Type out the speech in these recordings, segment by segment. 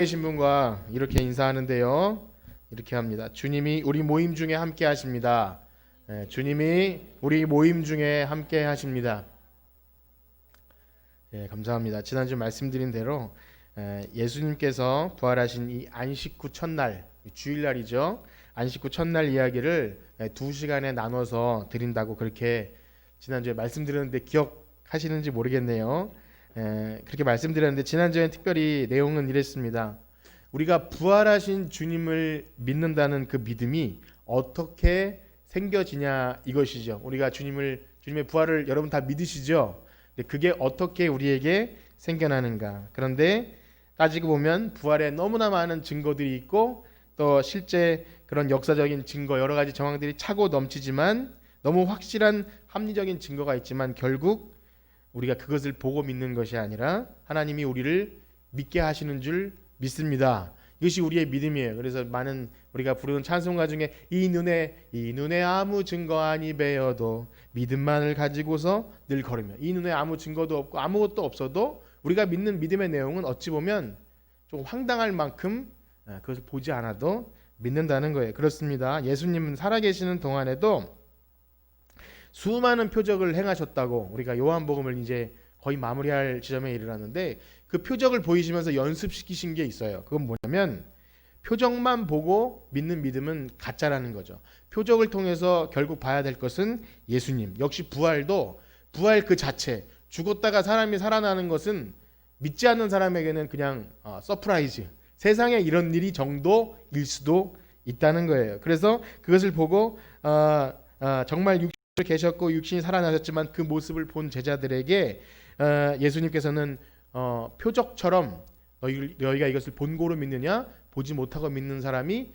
계신 분과 이렇게 인사하는데요. 이렇게 합니다. 주님이 우리 모임 중에 함께 하십니다. 주님이 우리 모임 중에 함께 하십니다. 감사합니다. 지난주 말씀드린 대로 예수님께서 부활하신 이 안식 후 첫날, 주일날이죠. 안식 후 첫날 이야기를 2시간에 나눠서 드린다고 그렇게 지난주에 말씀드렸는데 기억하시는지 모르겠네요. 그렇게 말씀드렸는데 지난주에는 특별히 내용은 이랬습니다. 우리가 부활하신 주님을 믿는다는 그 믿음이 어떻게 생겨지냐 이것이죠. 우리가 주님의 부활을 여러분 다 믿으시죠? 근데 그게 어떻게 우리에게 생겨나는가. 그런데 따지고 보면 부활에 너무나 많은 증거들이 있고 또 실제 그런 역사적인 증거 여러 가지 정황들이 차고 넘치지만 너무 확실한 합리적인 증거가 있지만 결국 우리가 그것을 보고 믿는 것이 아니라 하나님이 우리를 믿게 하시는 줄 믿습니다. 이것이 우리의 믿음이에요. 그래서 많은 우리가 부르는 찬송가 중에 이 눈에 아무 증거 아니 배어도 믿음만을 가지고서 늘 걸으며, 이 눈에 아무 증거도 없고 아무것도 없어도 우리가 믿는 믿음의 내용은 어찌 보면 좀 황당할 만큼 그것을 보지 않아도 믿는다는 거예요. 그렇습니다. 예수님은 살아계시는 동안에도 수많은 표적을 행하셨다고 우리가 요한복음을 이제 거의 마무리할 지점에 이르렀는데 그 표적을 보이시면서 연습시키신 게 있어요. 그건 뭐냐면 표적만 보고 믿는 믿음은 가짜라는 거죠. 표적을 통해서 결국 봐야 될 것은 예수님. 역시 부활도 부활 그 자체, 죽었다가 사람이 살아나는 것은 믿지 않는 사람에게는 그냥 서프라이즈, 세상에 이런 일이 정도일 수도 있다는 거예요. 그래서 그것을 보고 정말 계셨고 육신이 살아나셨지만 그 모습을 본 제자들에게 예수님께서는 표적처럼 너희가 이것을 본고로 믿느냐 보지 못하고 믿는 사람이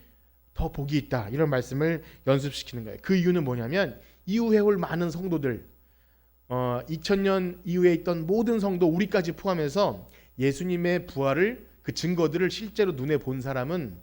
더 복이 있다 이런 말씀을 연습시키는 거예요. 그 이유는 뭐냐면 이후에 올 많은 성도들 2000년 이후에 있던 모든 성도 우리까지 포함해서 예수님의 부활을 그 증거들을 실제로 눈에 본 사람은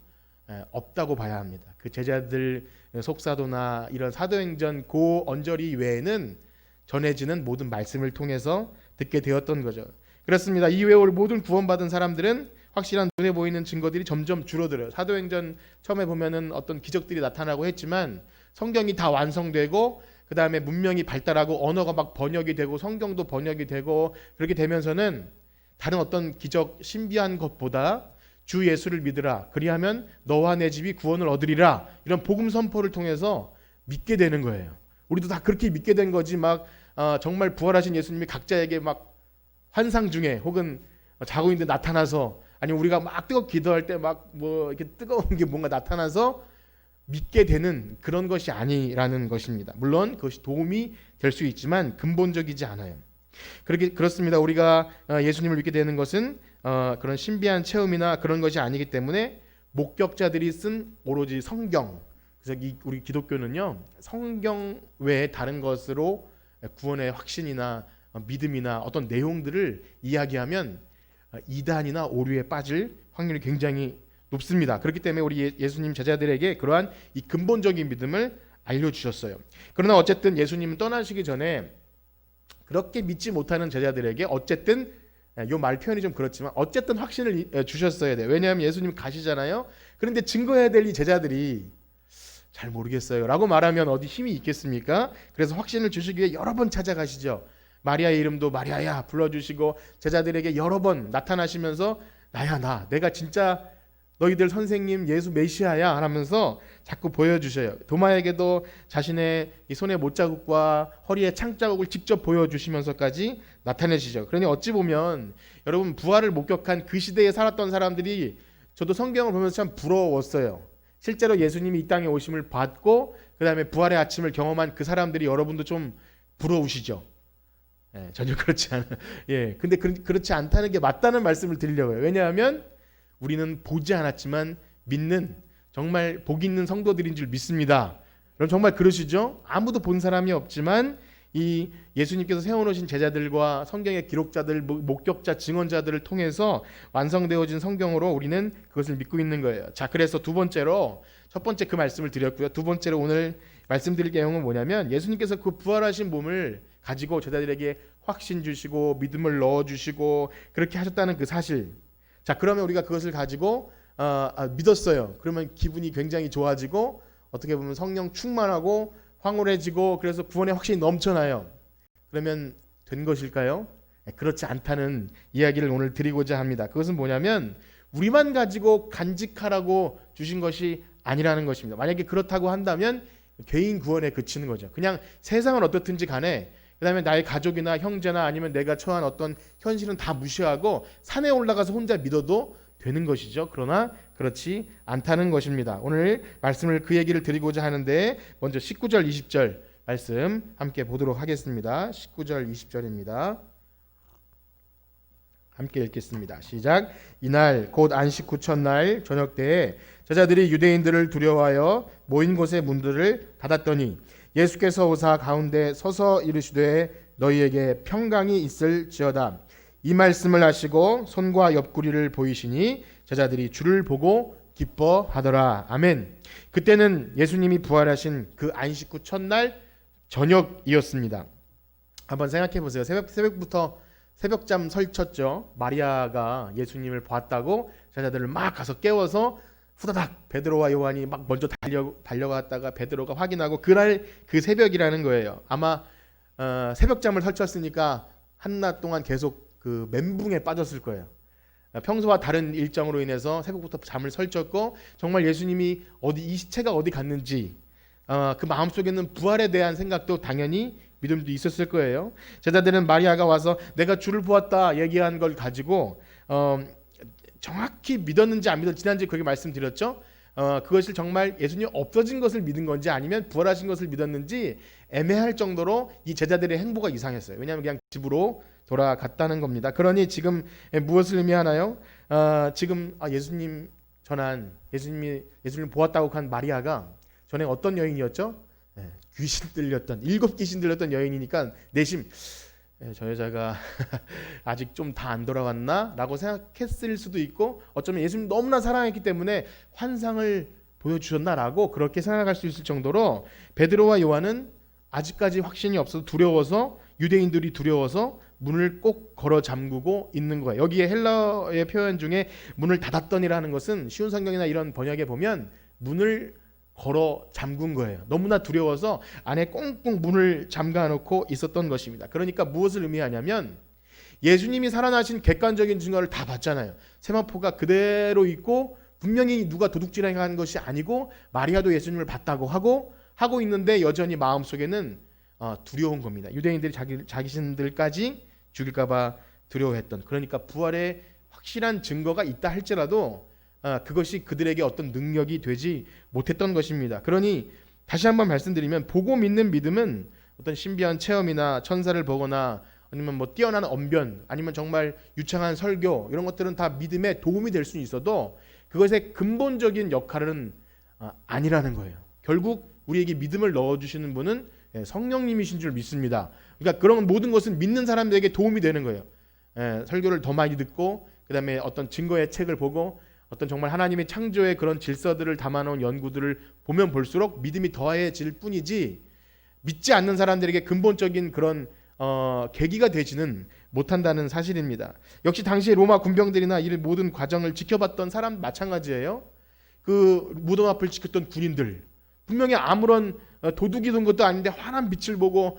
없다고 봐야 합니다. 그 제자들 속사도나 이런 사도행전 고 언저리 외에는 전해지는 모든 말씀을 통해서 듣게 되었던 거죠. 그렇습니다. 이후에 올 모든 구원받은 사람들은 확실한 눈에 보이는 증거들이 점점 줄어들어요. 사도행전 처음에 보면은 어떤 기적들이 나타나고 했지만 성경이 다 완성되고 그 다음에 문명이 발달하고 언어가 막 번역이 되고 성경도 번역이 되고 그렇게 되면서는 다른 어떤 기적 신비한 것보다 주 예수를 믿으라 그리하면 너와 내 집이 구원을 얻으리라 이런 복음 선포를 통해서 믿게 되는 거예요. 우리도 다 그렇게 믿게 된 거지 막 정말 부활하신 예수님이 각자에게 막 환상 중에 혹은 자고 있는데 나타나서 아니면 우리가 막 뜨겁게 기도할 때 막 뭐 이렇게 뜨거운 게 뭔가 나타나서 믿게 되는 그런 것이 아니라는 것입니다. 물론 그것이 도움이 될 수 있지만 근본적이지 않아요. 그렇습니다. 우리가 예수님을 믿게 되는 것은 그런 신비한 체험이나 그런 것이 아니기 때문에 목격자들이 쓴 오로지 성경. 그래서 우리 기독교는요 성경 외에 다른 것으로 구원의 확신이나 믿음이나 어떤 내용들을 이야기하면 이단이나 오류에 빠질 확률이 굉장히 높습니다. 그렇기 때문에 우리 예수님 제자들에게 그러한 이 근본적인 믿음을 알려주셨어요. 그러나 어쨌든 예수님은 떠나시기 전에 그렇게 믿지 못하는 제자들에게 어쨌든 요 말 표현이 좀 그렇지만 어쨌든 확신을 주셨어야 돼요. 왜냐하면 예수님 가시잖아요. 그런데 증거해야 될 이 제자들이 잘 모르겠어요 라고 말하면 어디 힘이 있겠습니까? 그래서 확신을 주시기 위해 여러 번 찾아가시죠. 마리아의 이름도 마리아야 불러주시고 제자들에게 여러 번 나타나시면서 나야 내가 진짜 너희들 선생님 예수 메시아야 하면서 자꾸 보여주셔요. 도마에게도 자신의 이 손의 못자국과 허리의 창자국을 직접 보여주시면서까지 나타내시죠. 그러니 어찌 보면 여러분 부활을 목격한 그 시대에 살았던 사람들이 저도 성경을 보면서 참 부러웠어요. 실제로 예수님이 이 땅에 오심을 받고 그 다음에 부활의 아침을 경험한 그 사람들이 여러분도 좀 부러우시죠? 전혀 그렇지 않아요. 근데 그렇지 않다는 게 맞다는 말씀을 드리려고요. 왜냐하면 우리는 보지 않았지만 믿는 정말 복 있는 성도들인 줄 믿습니다. 그럼 정말 그러시죠? 아무도 본 사람이 없지만 이 예수님께서 세워놓으신 제자들과 성경의 기록자들, 목격자, 증언자들을 통해서 완성되어진 성경으로 우리는 그것을 믿고 있는 거예요. 자, 그래서 두 번째로 첫 번째 그 말씀을 드렸고요. 두 번째로 오늘 말씀드릴 내용은 뭐냐면 예수님께서 그 부활하신 몸을 가지고 제자들에게 확신 주시고 믿음을 넣어주시고 그렇게 하셨다는 그 사실 자, 그러면 우리가 그것을 가지고 믿었어요. 그러면 기분이 굉장히 좋아지고 어떻게 보면 성령 충만하고 황홀해지고 그래서 구원의 확신이 넘쳐나요. 그러면 된 것일까요? 그렇지 않다는 이야기를 오늘 드리고자 합니다. 그것은 뭐냐면 우리만 가지고 간직하라고 주신 것이 아니라는 것입니다. 만약에 그렇다고 한다면 개인 구원에 그치는 거죠. 그냥 세상은 어떻든지 간에 그 다음에 나의 가족이나 형제나 아니면 내가 처한 어떤 현실은 다 무시하고 산에 올라가서 혼자 믿어도 되는 것이죠. 그러나 그렇지 않다는 것입니다. 오늘 말씀을 그 얘기를 드리고자 하는데 먼저 19절 20절 말씀 함께 보도록 하겠습니다. 19절 20절입니다. 함께 읽겠습니다. 시작. 이날 곧 안식 후 첫날 저녁 때에 제자들이 유대인들을 두려워하여 모인 곳의 문들을 닫았더니 예수께서 오사 가운데 서서 이르시되 너희에게 평강이 있을지어다. 이 말씀을 하시고 손과 옆구리를 보이시니 제자들이 주를 보고 기뻐하더라. 아멘. 그때는 예수님이 부활하신 그 안식 후 첫날 저녁이었습니다. 한번 생각해 보세요. 새벽부터 새벽잠 설쳤죠. 마리아가 예수님을 봤다고 제자들을 막 가서 깨워서 후다닥 베드로와 요한이 막 먼저 달려갔다가 베드로가 확인하고 그날 그 새벽이라는 거예요. 아마 새벽잠을 설쳤으니까 한낮 동안 계속 그 멘붕에 빠졌을 거예요. 평소와 다른 일정으로 인해서 새벽부터 잠을 설쳤고 정말 예수님이 이 시체가 어디 갔는지 그 마음속에는 부활에 대한 생각도 당연히 믿음도 있었을 거예요. 제자들은 마리아가 와서 내가 주를 보았다 얘기한 걸 가지고 정확히 믿었는지 안 믿었는지 지난주에 그렇게 말씀드렸죠. 그것을 정말 예수님 없어진 것을 믿은 건지 아니면 부활하신 것을 믿었는지 애매할 정도로 이 제자들의 행보가 이상했어요. 왜냐하면 그냥 집으로 돌아갔다는 겁니다. 그러니 지금 무엇을 의미하나요? 지금 예수님 전한 예수님을 보았다고 한 마리아가 전에 어떤 여인이었죠? 귀신 들렸던 7 귀신 들렸던 여인이니까 내심 저 여자가 아직 좀 다 안 돌아왔나? 라고 생각했을 수도 있고 어쩌면 예수님 너무나 사랑했기 때문에 환상을 보여주셨나? 라고 그렇게 생각할 수 있을 정도로 베드로와 요한은 아직까지 확신이 없어서 두려워서 유대인들이 두려워서 문을 꼭 걸어 잠그고 있는 거예요. 여기에 헬라어의 표현 중에 문을 닫았더니라는 것은 쉬운 성경이나 이런 번역에 보면 문을 걸어 잠근 거예요. 너무나 두려워서 안에 꽁꽁 문을 잠가 놓고 있었던 것입니다. 그러니까 무엇을 의미하냐면 예수님이 살아나신 객관적인 증거를 다 봤잖아요. 세마포가 그대로 있고 분명히 누가 도둑질한 것이 아니고 마리아도 예수님을 봤다고 하고 있는데 여전히 마음속에는 두려운 겁니다. 유대인들이 자기신들까지 죽일까 봐 두려워했던. 그러니까 부활의 확실한 증거가 있다 할지라도 그것이 그들에게 어떤 능력이 되지 못했던 것입니다. 그러니 다시 한번 말씀드리면 보고 믿는 믿음은 어떤 신비한 체험이나 천사를 보거나 아니면 뭐 뛰어난 언변 아니면 정말 유창한 설교 이런 것들은 다 믿음에 도움이 될 수 있어도 그것의 근본적인 역할은 아니라는 거예요. 결국 우리에게 믿음을 넣어주시는 분은 성령님이신 줄 믿습니다. 그러니까 그런 모든 것은 믿는 사람들에게 도움이 되는 거예요. 설교를 더 많이 듣고 그 다음에 어떤 증거의 책을 보고 어떤 정말 하나님의 창조의 그런 질서들을 담아놓은 연구들을 보면 볼수록 믿음이 더해질 뿐이지 믿지 않는 사람들에게 근본적인 그런 계기가 되지는 못한다는 사실입니다. 역시 당시 로마 군병들이나 이 모든 과정을 지켜봤던 사람 마찬가지예요. 그 무덤 앞을 지켰던 군인들 분명히 아무런 도둑이 된 것도 아닌데 환한 빛을 보고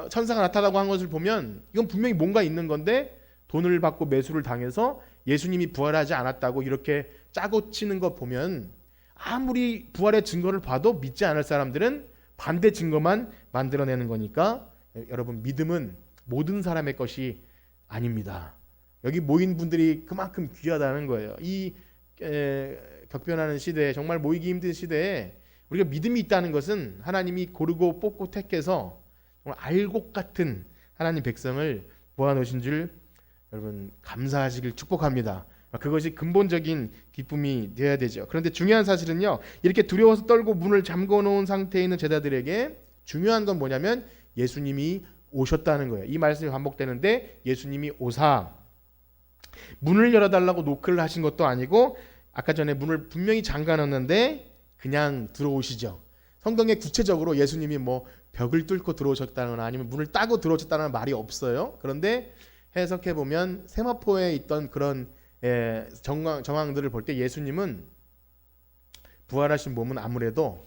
천사가 나타나고 한 것을 보면 이건 분명히 뭔가 있는 건데 돈을 받고 매수를 당해서 예수님이 부활하지 않았다고 이렇게 짜고 치는 거 보면 아무리 부활의 증거를 봐도 믿지 않을 사람들은 반대 증거만 만들어내는 거니까 여러분 믿음은 모든 사람의 것이 아닙니다. 여기 모인 분들이 그만큼 귀하다는 거예요. 이 격변하는 시대에 정말 모이기 힘든 시대에 우리가 믿음이 있다는 것은 하나님이 고르고 뽑고 택해서 정말 알곡 같은 하나님 백성을 모아놓으신 줄 여러분 감사하시길 축복합니다. 그것이 근본적인 기쁨이 되어야 되죠. 그런데 중요한 사실은요. 이렇게 두려워서 떨고 문을 잠궈놓은 상태에 있는 제자들에게 중요한 건 뭐냐면 예수님이 오셨다는 거예요. 이 말씀이 반복되는데 예수님이 오사 문을 열어달라고 노크를 하신 것도 아니고 아까 전에 문을 분명히 잠가놨는데 그냥 들어오시죠. 성경에 구체적으로 예수님이 뭐 벽을 뚫고 들어오셨다거나 아니면 문을 따고 들어오셨다는 말이 없어요. 그런데 해석해 보면 세마포에 있던 그런 정황들을 볼 때 예수님은 부활하신 몸은 아무래도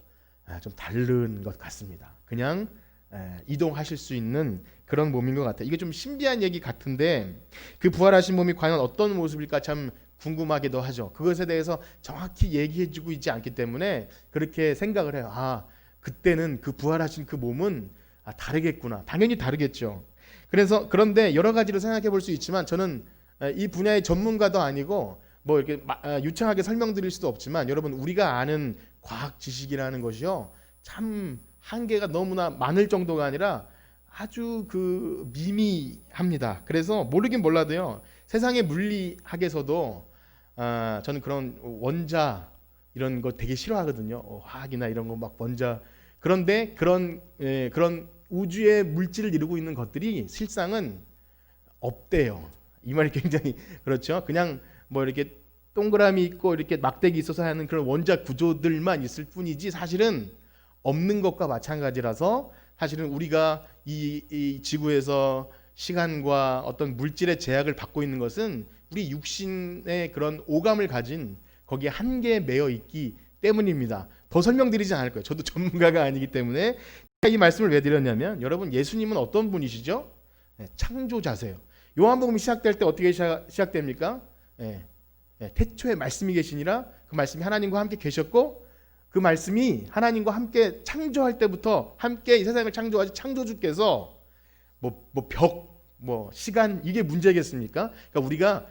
좀 다른 것 같습니다. 그냥 이동하실 수 있는 그런 몸인 것 같아요. 이게 좀 신비한 얘기 같은데 그 부활하신 몸이 과연 어떤 모습일까 참 궁금하기도 하죠. 그것에 대해서 정확히 얘기해주고 있지 않기 때문에 그렇게 생각을 해요. 그때는 그 부활하신 그 몸은 다르겠구나. 당연히 다르겠죠. 그런데 여러 가지로 생각해 볼 수 있지만 저는 이 분야의 전문가도 아니고 뭐 이렇게 유창하게 설명드릴 수도 없지만 여러분 우리가 아는 과학 지식이라는 것이요 참 한계가 너무나 많을 정도가 아니라 아주 그 미미합니다. 그래서 모르긴 몰라도요 세상의 물리학에서도 저는 그런 원자 이런 거 되게 싫어하거든요. 화학이나 이런 거 막 원자 그런데 그런 우주의 물질을 이루고 있는 것들이 실상은 없대요. 이 말이 굉장히 그렇죠. 그냥 뭐 이렇게 동그라미 있고 이렇게 막대기 있어서 하는 그런 원자 구조들만 있을 뿐이지 사실은 없는 것과 마찬가지라서 사실은 우리가 이 지구에서 시간과 어떤 물질의 제약을 받고 있는 것은 우리 육신의 그런 오감을 가진 거기에 한계에 매여 있기 때문입니다. 더 설명드리지 않을 거예요. 저도 전문가가 아니기 때문에 이 말씀을 왜 드렸냐면 여러분 예수님은 어떤 분이시죠? 창조자세요. 요한복음이 시작될 때 어떻게 시작됩니까? 태초에 말씀이 계시니라 그 말씀이 하나님과 함께 계셨고 그 말씀이 하나님과 함께 창조할 때부터 함께 이 세상을 창조하신 창조주께서 시간 이게 문제겠습니까? 그러니까 우리가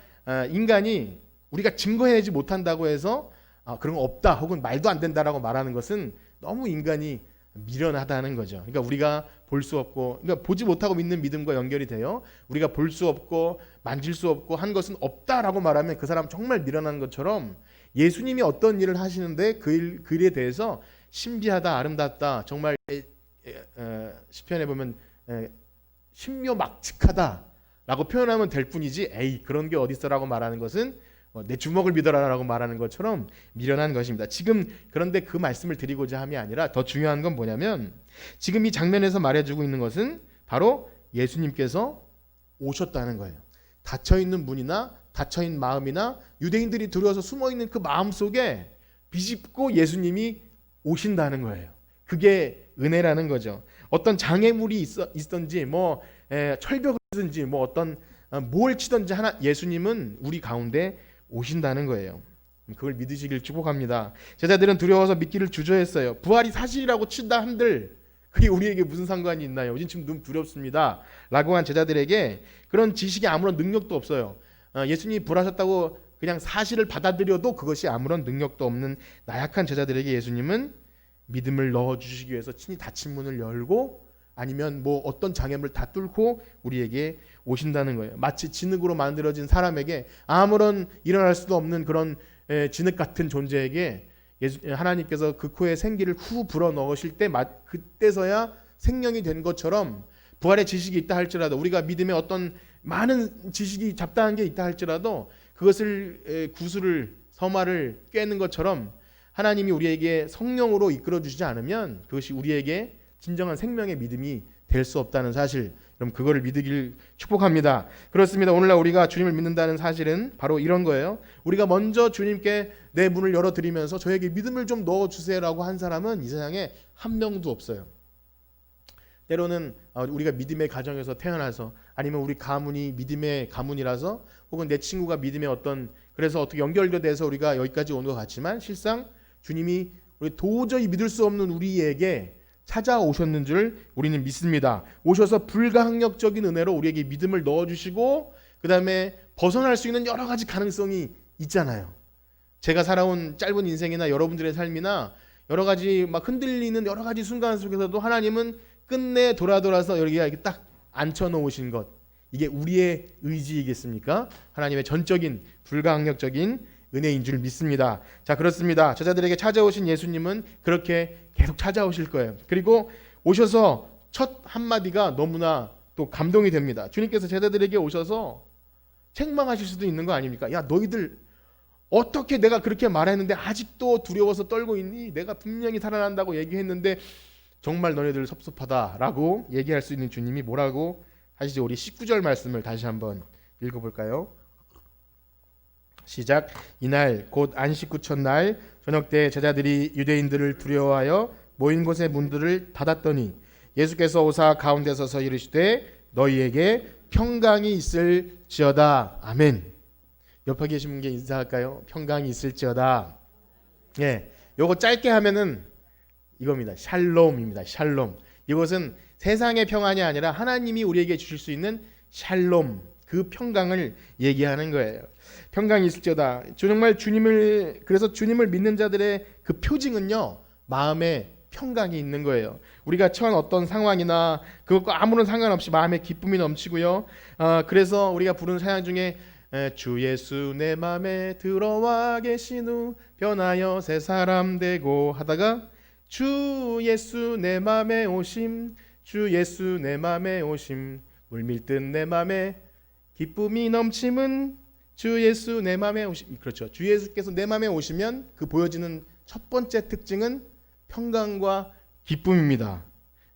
인간이 우리가 증거해내지 못한다고 해서 그런 거 없다 혹은 말도 안 된다라고 말하는 것은 너무 인간이 미련하다는 거죠. 그러니까 우리가 볼 수 없고 그러니까 보지 못하고 믿는 믿음과 연결이 돼요. 우리가 볼 수 없고 만질 수 없고 한 것은 없다라고 말하면 그 사람 정말 미련한 것처럼 예수님이 어떤 일을 하시는데 그 일에 대해서 신비하다 아름답다 정말 시편에 보면 신묘막측하다라고 표현하면 될 뿐이지 에이 그런 게 어딨어라고 말하는 것은 내 주먹을 믿어라라고 말하는 것처럼 미련한 것입니다. 지금 그런데 그 말씀을 드리고자 함이 아니라 더 중요한 건 뭐냐면 지금 이 장면에서 말해주고 있는 것은 바로 예수님께서 오셨다는 거예요. 닫혀있는 문이나 닫혀있는 마음이나 유대인들이 들어와서 숨어있는 그 마음 속에 비집고 예수님이 오신다는 거예요. 그게 은혜라는 거죠. 어떤 장애물이 있던지 철벽이든지 어떤 뭘 치든지 예수님은 우리 가운데 오신다는 거예요. 그걸 믿으시길 축복합니다. 제자들은 두려워서 믿기를 주저했어요. 부활이 사실이라고 친다 한들 그게 우리에게 무슨 상관이 있나요? 우린 지금 너무 두렵습니다. 라고 한 제자들에게 그런 지식이 아무런 능력도 없어요. 예수님이 부활하셨다고 그냥 사실을 받아들여도 그것이 아무런 능력도 없는 나약한 제자들에게 예수님은 믿음을 넣어주시기 위해서 친히 닫힌 문을 열고 아니면 어떤 장애물을 다 뚫고 우리에게 오신다는 거예요. 마치 진흙으로 만들어진 사람에게 아무런 일어날 수도 없는 그런 진흙 같은 존재에게 하나님께서 그 코에 생기를 후 불어 넣으실 때 그때서야 생명이 된 것처럼 부활의 지식이 있다 할지라도 우리가 믿음의 어떤 많은 지식이 잡다한 게 있다 할지라도 그것을 구슬을 서마를 꿰는 것처럼 하나님이 우리에게 성령으로 이끌어 주시지 않으면 그것이 우리에게 진정한 생명의 믿음이 될 수 없다는 사실, 그럼 그거를 믿으길 축복합니다. 그렇습니다. 오늘날 우리가 주님을 믿는다는 사실은 바로 이런 거예요. 우리가 먼저 주님께 내 문을 열어드리면서 저에게 믿음을 좀 넣어주세요라고 한 사람은 이 세상에 한 명도 없어요. 때로는 우리가 믿음의 가정에서 태어나서 아니면 우리 가문이 믿음의 가문이라서 혹은 내 친구가 믿음의 그래서 어떻게 연결돼서 우리가 여기까지 온 것 같지만 실상 주님이 우리 도저히 믿을 수 없는 우리에게 찾아오셨는 줄 우리는 믿습니다. 오셔서 불가항력적인 은혜로 우리에게 믿음을 넣어주시고 그 다음에 벗어날 수 있는 여러 가지 가능성이 있잖아요. 제가 살아온 짧은 인생이나 여러분들의 삶이나 여러 가지 막 흔들리는 여러 가지 순간 속에서도 하나님은 끝내 돌아서 여기가 이렇게 딱 앉혀놓으신 것, 이게 우리의 의지이겠습니까? 하나님의 전적인 불가항력적인 은혜인 줄 믿습니다. 자, 그렇습니다. 제자들에게 찾아오신 예수님은 그렇게 계속 찾아오실 거예요. 그리고 오셔서 첫 한마디가 너무나 또 감동이 됩니다. 주님께서 제자들에게 오셔서 책망하실 수도 있는 거 아닙니까? 야, 너희들 어떻게 내가 그렇게 말했는데 아직도 두려워서 떨고 있니? 내가 분명히 살아난다고 얘기했는데 정말 너희들 섭섭하다라고 얘기할 수 있는 주님이 뭐라고 하시죠? 우리 19절 말씀을 다시 한번 읽어볼까요? 시작. 이날 곧 안식 후 첫날 저녁 때 제자들이 유대인들을 두려워하여 모인 곳의 문들을 닫았더니 예수께서 오사 가운데 서서 이르시되 너희에게 평강이 있을지어다. 아멘. 옆에 계신 분께 인사할까요? 평강이 있을지어다. 예, 요거 짧게 하면은 이겁니다. 샬롬입니다. 샬롬. 이것은 세상의 평안이 아니라 하나님이 우리에게 주실 수 있는 샬롬, 그 평강을 얘기하는 거예요. 평강이 있을지어다. 정말 그래서 주님을 믿는 자들의 그 표징은요, 마음에 평강이 있는 거예요. 우리가 처한 어떤 상황이나 그것과 아무런 상관없이 마음에 기쁨이 넘치고요. 그래서 우리가 부르는 찬양 중에 주 예수 내 맘에 들어와 계신 후 변하여 새 사람 되고 하다가 주 예수 내 맘에 오심, 주 예수 내 맘에 오심, 물밀듯 내 맘에 기쁨이 넘침은 주 예수 내 맘에 오심. 그렇죠. 주 예수께서 내 맘에 오시면 그 보여지는 첫 번째 특징은 평강과 기쁨입니다.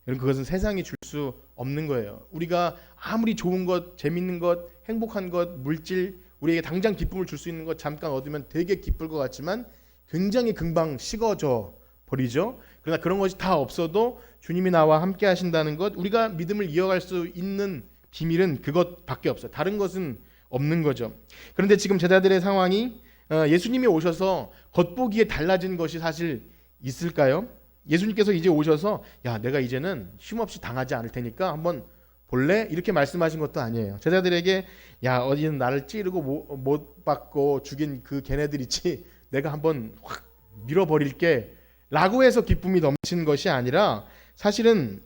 여러분, 그것은 세상이 줄 수 없는 거예요. 우리가 아무리 좋은 것, 재밌는 것, 행복한 것, 물질, 우리에게 당장 기쁨을 줄 수 있는 것 잠깐 얻으면 되게 기쁠 것 같지만 굉장히 금방 식어져 버리죠. 그러나 그런 것이 다 없어도 주님이 나와 함께 하신다는 것, 우리가 믿음을 이어갈 수 있는 비밀은 그것밖에 없어요. 다른 것은 없는 거죠. 그런데 지금 제자들의 상황이 예수님이 오셔서 겉보기에 달라진 것이 사실 있을까요? 예수님께서 이제 오셔서 야, 내가 이제는 쉼없이 당하지 않을 테니까 한번 볼래? 이렇게 말씀하신 것도 아니에요. 제자들에게 야, 어디는 나를 찌르고 못 받고 죽인 그 걔네들 있지, 내가 한번 확 밀어버릴게 라고 해서 기쁨이 넘치는 것이 아니라 사실은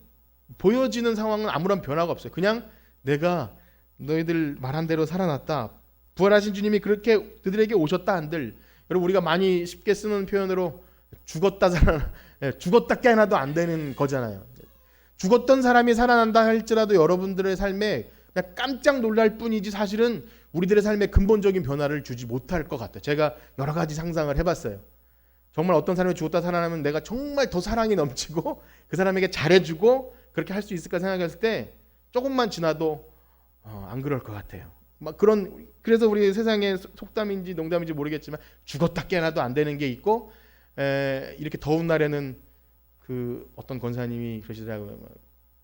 보여지는 상황은 아무런 변화가 없어요. 그냥 내가 너희들 말한 대로 살아났다. 부활하신 주님이 그렇게 그들에게 오셨다 한들, 여러분 우리가 많이 쉽게 쓰는 표현으로 죽었다 살아나, 죽었다 깨어나도 안 되는 거잖아요. 죽었던 사람이 살아난다 할지라도 여러분들의 삶에 그냥 깜짝 놀랄 뿐이지 사실은 우리들의 삶에 근본적인 변화를 주지 못할 것 같아요. 제가 여러 가지 상상을 해봤어요. 정말 어떤 사람이 죽었다 살아나면 내가 정말 더 사랑이 넘치고 그 사람에게 잘해주고 그렇게 할 수 있을까 생각했을 때 조금만 지나도 안 그럴 것 같아요. 막 그래서 우리 세상에 속담인지 농담인지 모르겠지만 죽었다 깨어나도 안 되는 게 있고, 이렇게 더운 날에는 그 어떤 권사님이 그러시더라고요.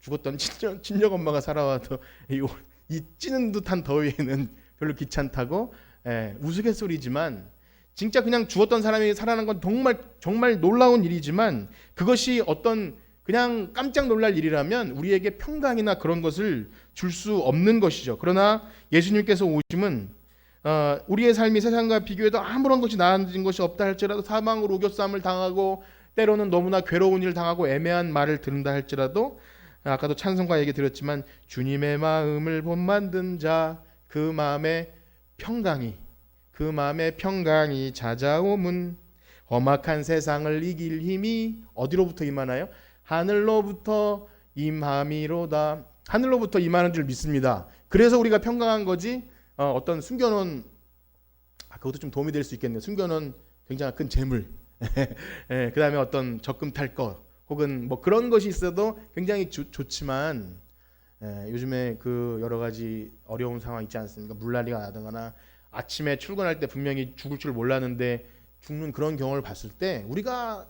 죽었던 친정 엄마가 살아와도 이 찌는 듯한 더위에는 별로 귀찮다고. 우스갯소리지만 진짜 그냥 죽었던 사람이 살아난 건 정말 놀라운 일이지만 그것이 어떤 그냥 깜짝 놀랄 일이라면 우리에게 평강이나 그런 것을 줄 수 없는 것이죠. 그러나 예수님께서 오심은 우리의 삶이 세상과 비교해도 아무런 것이 나아진 것이 없다 할지라도 사망으로 우겨싸움을 당하고 때로는 너무나 괴로운 일을 당하고 애매한 말을 들은다 할지라도 아까도 찬송가 얘기 드렸지만 주님의 마음을 본 만든 자 그 마음에 평강이 찾아오문 험악한 세상을 이길 힘이 어디로부터 임하나요? 하늘로부터 임함이로다. 하늘로부터 임하는 줄 믿습니다. 그래서 우리가 평강한 거지. 어떤 숨겨놓은 그것도 좀 도움이 될 수 있겠네요. 숨겨놓은 굉장히 큰 재물, 그 다음에 어떤 적금 탈 거, 혹은 뭐 그런 것이 있어도 굉장히 좋지만 요즘에 그 여러 가지 어려운 상황 있지 않습니까? 물난리가 나거나 아침에 출근할 때 분명히 죽을 줄 몰랐는데 죽는 그런 경험을 봤을 때 우리가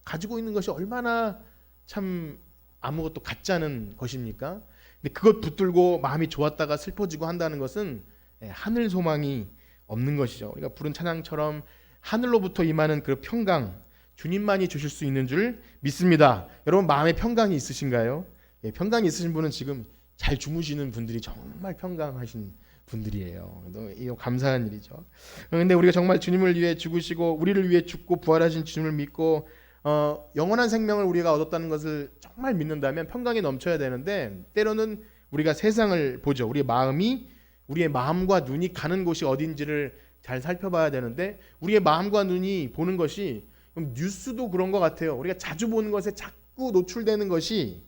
가지고 있는 것이 얼마나 참 아무것도 같지 않은 것입니까? 근데 그것 붙들고 마음이 좋았다가 슬퍼지고 한다는 것은 하늘 소망이 없는 것이죠. 우리가 부른 찬양처럼 하늘로부터 임하는 그 평강, 주님만이 주실 수 있는 줄 믿습니다. 여러분 마음에 평강이 있으신가요? 평강이 있으신 분은 지금 잘 주무시는 분들이 정말 평강하신 분들이에요. 이거 감사한 일이죠. 그런데 우리가 정말 주님을 위해 죽으시고 우리를 위해 죽고 부활하신 주님을 믿고 영원한 생명을 우리가 얻었다는 것을 정말 믿는다면 평강이 넘쳐야 되는데 때로는 우리가 세상을 보죠. 우리의 마음과 눈이 가는 곳이 어딘지를 잘 살펴봐야 되는데 우리의 마음과 눈이 보는 것이 뉴스도 그런 것 같아요. 우리가 자주 보는 것에 자꾸 노출되는 것이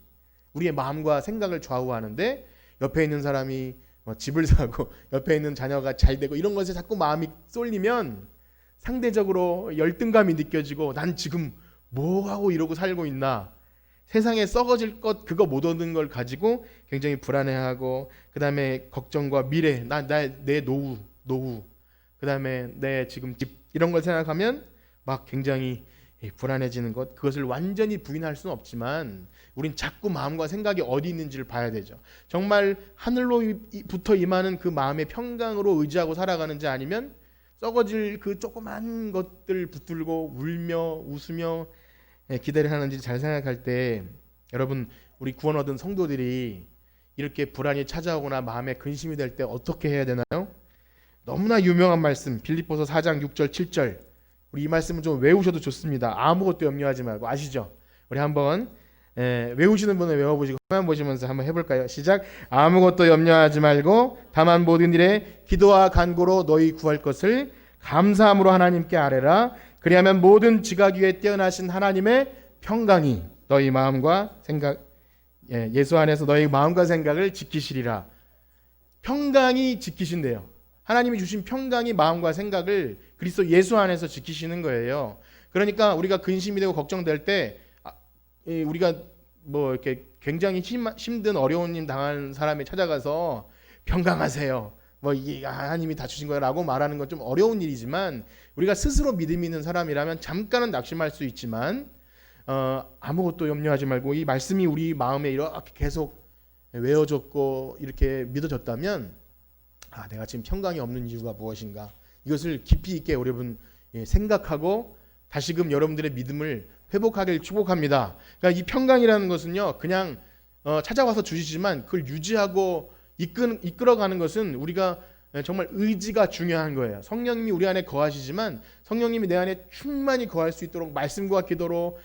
우리의 마음과 생각을 좌우하는데 옆에 있는 사람이 집을 사고 옆에 있는 자녀가 잘 되고 이런 것에 자꾸 마음이 쏠리면 상대적으로 열등감이 느껴지고 난 지금 뭐하고 이러고 살고 있나, 세상에 썩어질 것 그거 못 얻은 걸 가지고 굉장히 불안해하고 그 다음에 걱정과 미래, 내 노후 그 다음에 내 지금 집 이런 걸 생각하면 막 굉장히 불안해지는 것, 그것을 완전히 부인할 수는 없지만 우린 자꾸 마음과 생각이 어디 있는지를 봐야 되죠. 정말 하늘로부터 임하는 그 마음의 평강으로 의지하고 살아가는지, 아니면 썩어질 그 조그만 것들 붙들고 울며 웃으며 기대를 하는지 잘 생각할 때, 여러분, 우리 구원 얻은 성도들이 이렇게 불안이 찾아오거나 마음에 근심이 될 때 어떻게 해야 되나요? 너무나 유명한 말씀, 빌립보서 4장 6절 7절. 우리 이 말씀은 좀 외우셔도 좋습니다. 아무것도 염려하지 말고. 아시죠? 우리 한번 외우시는 분은 외워보시고 화면 보시면서 한번 해볼까요? 시작. 아무것도 염려하지 말고 다만 모든 일에 기도와 간구로 너희 구할 것을 감사함으로 하나님께 아뢰라. 그리하면 모든 지각 위에 뛰어나신 하나님의 평강이 너희 마음과 생각, 예수 안에서 너희 마음과 생각을 지키시리라. 평강이 지키신대요. 하나님이 주신 평강이 마음과 생각을 그리스도 예수 안에서 지키시는 거예요. 그러니까 우리가 근심이 되고 걱정될 때 우리가 뭐 이렇게 굉장히 힘든 어려운 일 당한 사람이 찾아가서 평강하세요, 뭐 이게 하나님이 다 주신 거라고 말하는 건 좀 어려운 일이지만, 우리가 스스로 믿음이 있는 사람이라면 잠깐은 낙심할 수 있지만 아무것도 염려하지 말고, 이 말씀이 우리 마음에 이렇게 계속 외워졌고 이렇게 믿어졌다면, 내가 지금 평강이 없는 이유가 무엇인가, 이것을 깊이 있게 여러분 생각하고 다시금 여러분들의 믿음을 회복하길 축복합니다. 그러니까 이 평강이라는 것은요, 그냥 찾아와서 주시지만 그걸 유지하고 이끌어가는 것은 우리가 정말 의지가 중요한 거예요. 성령님이 우리 안에 거하시지만 성령님이 내 안에 충만히 거할 수 있도록 말씀과 기도로,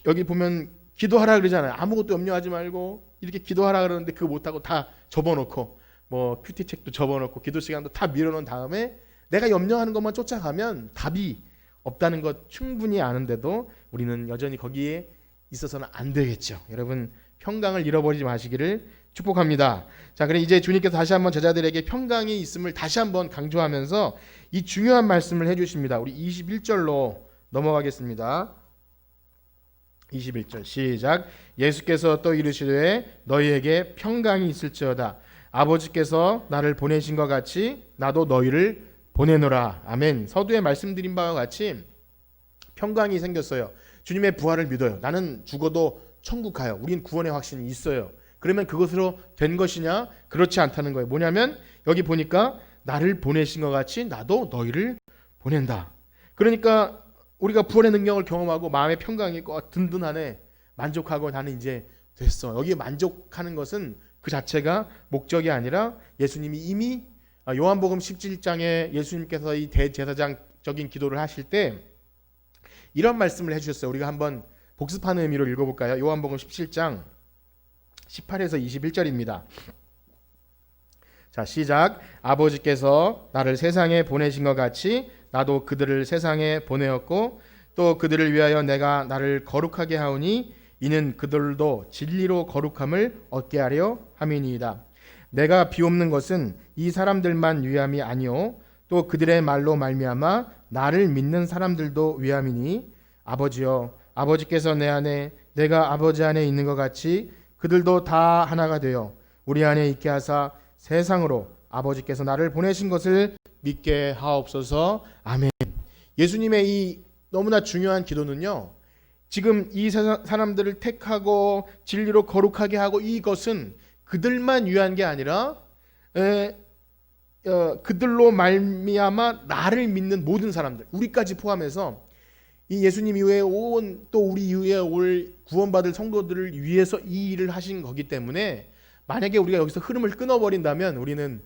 여기 보면 기도하라 그러잖아요. 아무것도 염려하지 말고 이렇게 기도하라 그러는데 그거 못하고 다 접어놓고, 뭐 큐티 책도 접어놓고 기도 시간도 다 밀어놓은 다음에 내가 염려하는 것만 쫓아가면 답이 없다는 것 충분히 아는데도 우리는 여전히 거기에 있어서는 안 되겠죠. 여러분, 평강을 잃어버리지 마시기를 축복합니다. 자, 그럼 이제 주님께서 다시 한번 제자들에게 평강이 있음을 다시 한번 강조하면서 이 중요한 말씀을 해주십니다. 우리 21절로 넘어가겠습니다. 21절 시작. 예수께서 또 이르시되 너희에게 평강이 있을지어다. 아버지께서 나를 보내신 것 같이 나도 너희를 보내노라. 아멘. 서두에 말씀드린 바와 같이 평강이 생겼어요. 주님의 부활을 믿어요. 나는 죽어도 천국 가요. 우린 구원의 확신이 있어요. 그러면 그것으로 된 것이냐? 그렇지 않다는 거예요. 뭐냐면 여기 보니까 나를 보내신 것 같이 나도 너희를 보낸다. 그러니까 우리가 부활의 능력을 경험하고 마음의 평강이 있고 든든하네, 만족하고 나는 이제 됐어. 여기에 만족하는 것은 그 자체가 목적이 아니라, 예수님이 이미 요한복음 17장에 예수님께서 이 대제사장적인 기도를 하실 때 이런 말씀을 해주셨어요. 우리가 한번 복습하는 의미로 읽어볼까요? 요한복음 17장 18에서 21절입니다. 자, 시작. 아버지께서 나를 세상에 보내신 것 같이 나도 그들을 세상에 보내었고 또 그들을 위하여 내가 나를 거룩하게 하오니 이는 그들도 진리로 거룩함을 얻게 하려 함이니이다. 내가 비옵는 것은 이 사람들만 위함이 아니요 또 그들의 말로 말미암아 나를 믿는 사람들도 위함이니, 아버지여, 아버지께서 내 안에 내가 아버지 안에 있는 것 같이 그들도 다 하나가 되어 우리 안에 있게 하사 세상으로 아버지께서 나를 보내신 것을 믿게 하옵소서. 아멘. 예수님의 이 너무나 중요한 기도는요, 지금 이 사람들을 택하고 진리로 거룩하게 하고, 이것은 그들만 위한 게 아니라 그들로 말미암아 나를 믿는 모든 사람들, 우리까지 포함해서 이 예수님 이후에 온, 또 우리 이후에 올 구원받을 성도들을 위해서 이 일을 하신 거기 때문에, 만약에 우리가 여기서 흐름을 끊어버린다면 우리는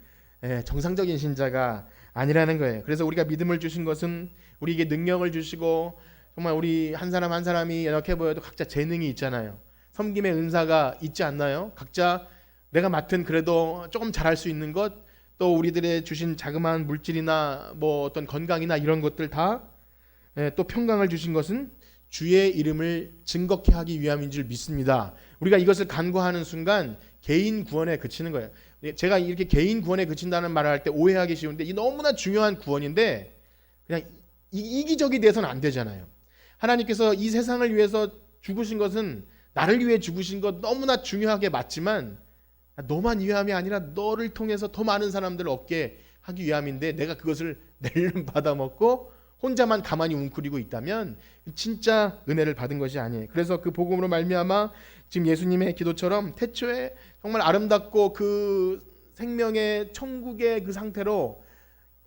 정상적인 신자가 아니라는 거예요. 그래서 우리가 믿음을 주신 것은 우리에게 능력을 주시고, 정말 우리 한 사람 한 사람이 이렇게 보여도 각자 재능이 있잖아요. 섬김의 은사가 있지 않나요? 각자 내가 맡은 그래도 조금 잘할 수 있는 것, 또 우리들의 주신 자그마한 물질이나 뭐 어떤 건강이나 이런 것들 다, 또 평강을 주신 것은 주의 이름을 증거케 하기 위함인 줄 믿습니다. 우리가 이것을 간구하는 순간 개인 구원에 그치는 거예요. 제가 이렇게 개인 구원에 그친다는 말을 할 때 오해하기 쉬운데, 이 너무나 중요한 구원인데 그냥 이기적이 돼서는 안 되잖아요. 하나님께서 이 세상을 위해서 죽으신 것은 나를 위해 죽으신 것 너무나 중요하게 맞지만, 너만 위함이 아니라 너를 통해서 더 많은 사람들을 얻게 하기 위함인데 내가 그것을 낼름 받아먹고 혼자만 가만히 웅크리고 있다면 진짜 은혜를 받은 것이 아니에요. 그래서 그 복음으로 말미암아 지금 예수님의 기도처럼 태초에 정말 아름답고 그 생명의 천국의 그 상태로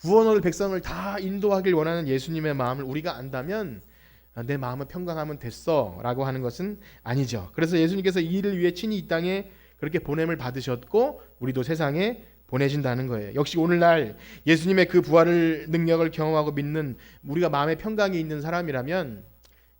구원을 백성을 다 인도하길 원하는 예수님의 마음을 우리가 안다면 내 마음은 평강하면 됐어 라고 하는 것은 아니죠. 그래서 예수님께서 이 일을 위해 친히 이 땅에 그렇게 보냄을 받으셨고 우리도 세상에 보내신다는 거예요. 역시 오늘날 예수님의 그 부활을 능력을 경험하고 믿는 우리가 마음에 평강이 있는 사람이라면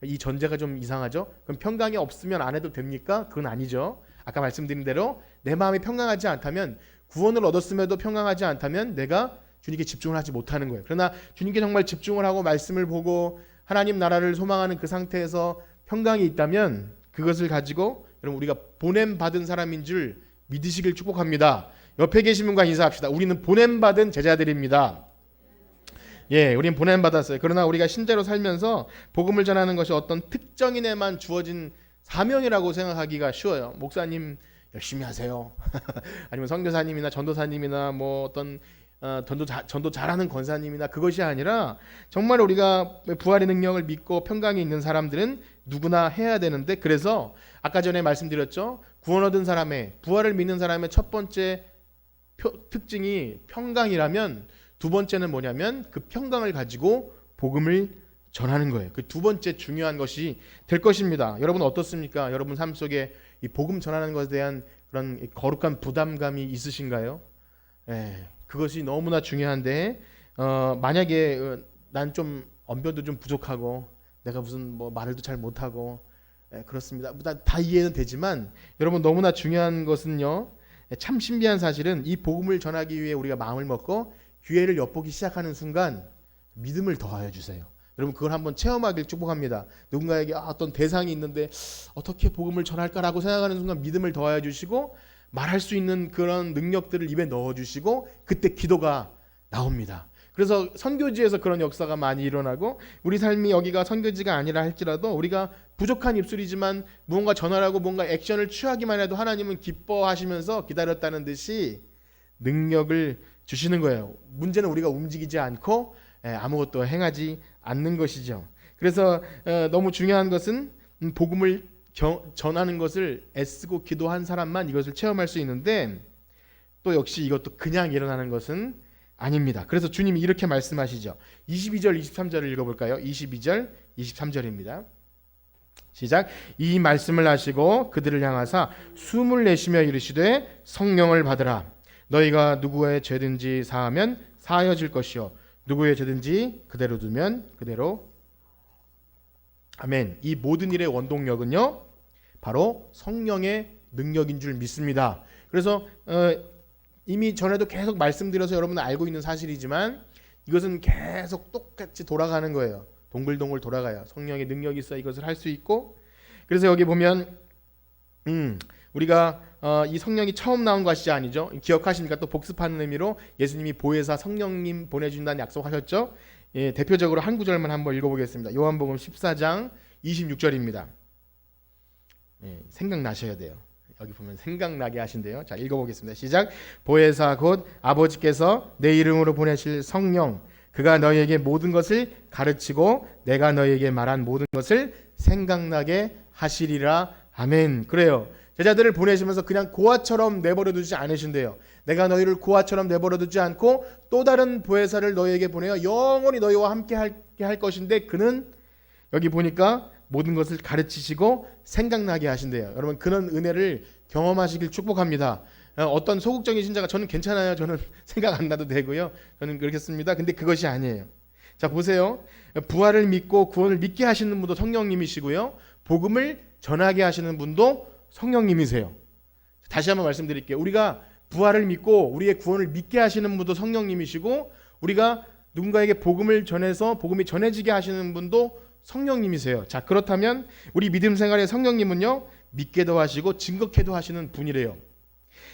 이 전제가 좀 이상하죠. 그럼 평강이 없으면 안 해도 됩니까? 그건 아니죠. 아까 말씀드린 대로 내 마음이 평강하지 않다면 구원을 얻었음에도 평강하지 않다면 내가 주님께 집중을 하지 못하는 거예요. 그러나 주님께 정말 집중을 하고 말씀을 보고 하나님 나라를 소망하는 그 상태에서 평강이 있다면 그것을 가지고 여러분 우리가 보냄받은 사람인 줄 믿으시길 축복합니다. 옆에 계신 분과 인사합시다. 우리는 보냄받은 제자들입니다. 예, 우리는 보냄받았어요. 그러나 우리가 신자로 살면서 복음을 전하는 것이 어떤 특정인에만 주어진 사명이라고 생각하기가 쉬워요. 목사님 열심히 하세요. 아니면 선교사님이나 전도사님이나 뭐 어떤 전도 잘하는 권사님이나 그것이 아니라 정말 우리가 부활의 능력을 믿고 평강이 있는 사람들은 누구나 해야 되는데 그래서 아까 전에 말씀드렸죠. 구원 얻은 사람의 부활을 믿는 사람의 첫 번째 특징이 평강이라면 두 번째는 뭐냐면 그 평강을 가지고 복음을 전하는 거예요. 그 두 번째 중요한 것이 될 것입니다. 여러분 어떻습니까? 여러분 삶 속에 이 복음 전하는 것에 대한 그런 거룩한 부담감이 있으신가요? 그것이 너무나 중요한데 만약에 난 좀 언변도 좀 부족하고 내가 무슨 뭐 말을도 잘 못하고 그렇습니다. 다 이해는 되지만 여러분 너무나 중요한 것은요. 참 신비한 사실은 이 복음을 전하기 위해 우리가 마음을 먹고 기회를 엿보기 시작하는 순간 믿음을 더하여 주세요. 여러분 그걸 한번 체험하길 축복합니다. 누군가에게 어떤 대상이 있는데 어떻게 복음을 전할까라고 생각하는 순간 믿음을 더하여 주시고 말할 수 있는 그런 능력들을 입에 넣어 주시고 그때 기도가 나옵니다. 그래서 선교지에서 그런 역사가 많이 일어나고 우리 삶이 여기가 선교지가 아니라 할지라도 우리가 부족한 입술이지만 무언가 전하라고 뭔가 액션을 취하기만 해도 하나님은 기뻐하시면서 기다렸다는 듯이 능력을 주시는 거예요. 문제는 우리가 움직이지 않고 아무것도 행하지 않는 것이죠. 그래서 너무 중요한 것은 복음을 전하는 것을 애쓰고 기도한 사람만 이것을 체험할 수 있는데 또 역시 이것도 그냥 일어나는 것은 아닙니다. 그래서 주님이 이렇게 말씀하시죠. 22절 23절을 읽어볼까요? 22절 23절입니다. 시작. 이 말씀을 하시고 그들을 향하사 숨을 내쉬며 이르시되 성령을 받으라. 너희가 누구의 죄든지 사하면 사하여질 것이요 누구의 죄든지 그대로 두면 그대로. 아멘. 이 모든 일의 원동력은요 바로 성령의 능력인 줄 믿습니다. 그래서 이미 전에도 계속 말씀드려서 여러분은 알고 있는 사실이지만 이것은 계속 똑같이 돌아가는 거예요. 동글동글 돌아가요. 성령의 능력이 있어 이것을 할 수 있고. 그래서 여기 보면 우리가 이 성령이 처음 나온 것이 아니죠. 기억하십니까? 또 복습하는 의미로 예수님이 보혜사 성령님 보내준다는 약속하셨죠. 예, 대표적으로 한 구절만 한번 읽어보겠습니다. 요한복음 14장 26절입니다. 예, 생각나셔야 돼요. 여기 보면 생각나게 하신대요. 자, 읽어보겠습니다. 시작. 보혜사 곧 아버지께서 내 이름으로 보내실 성령 그가 너희에게 모든 것을 가르치고 내가 너희에게 말한 모든 것을 생각나게 하시리라. 아멘. 그래요. 제자들을 보내시면서 그냥 고아처럼 내버려 두지 않으신대요. 내가 너희를 고아처럼 내버려 두지 않고 또 다른 보혜사를 너희에게 보내어 영원히 너희와 함께 할 것인데 그는 여기 보니까 모든 것을 가르치시고 생각나게 하신대요. 여러분 그런 은혜를 경험하시길 축복합니다. 어떤 소극적인 신자가 저는 괜찮아요. 저는 생각 안 나도 되고요. 저는 그렇겠습니다. 근데 그것이 아니에요. 자 보세요. 부활을 믿고 구원을 믿게 하시는 분도 성령님이시고요. 복음을 전하게 하시는 분도 성령님이세요. 다시 한번 말씀드릴게요. 우리가 부활을 믿고 우리의 구원을 믿게 하시는 분도 성령님이시고 우리가 누군가에게 복음을 전해서 복음이 전해지게 하시는 분도 성령님이세요. 자 그렇다면 우리 믿음 생활의 성령님은요 믿게도 하시고 증거케도 하시는 분이래요.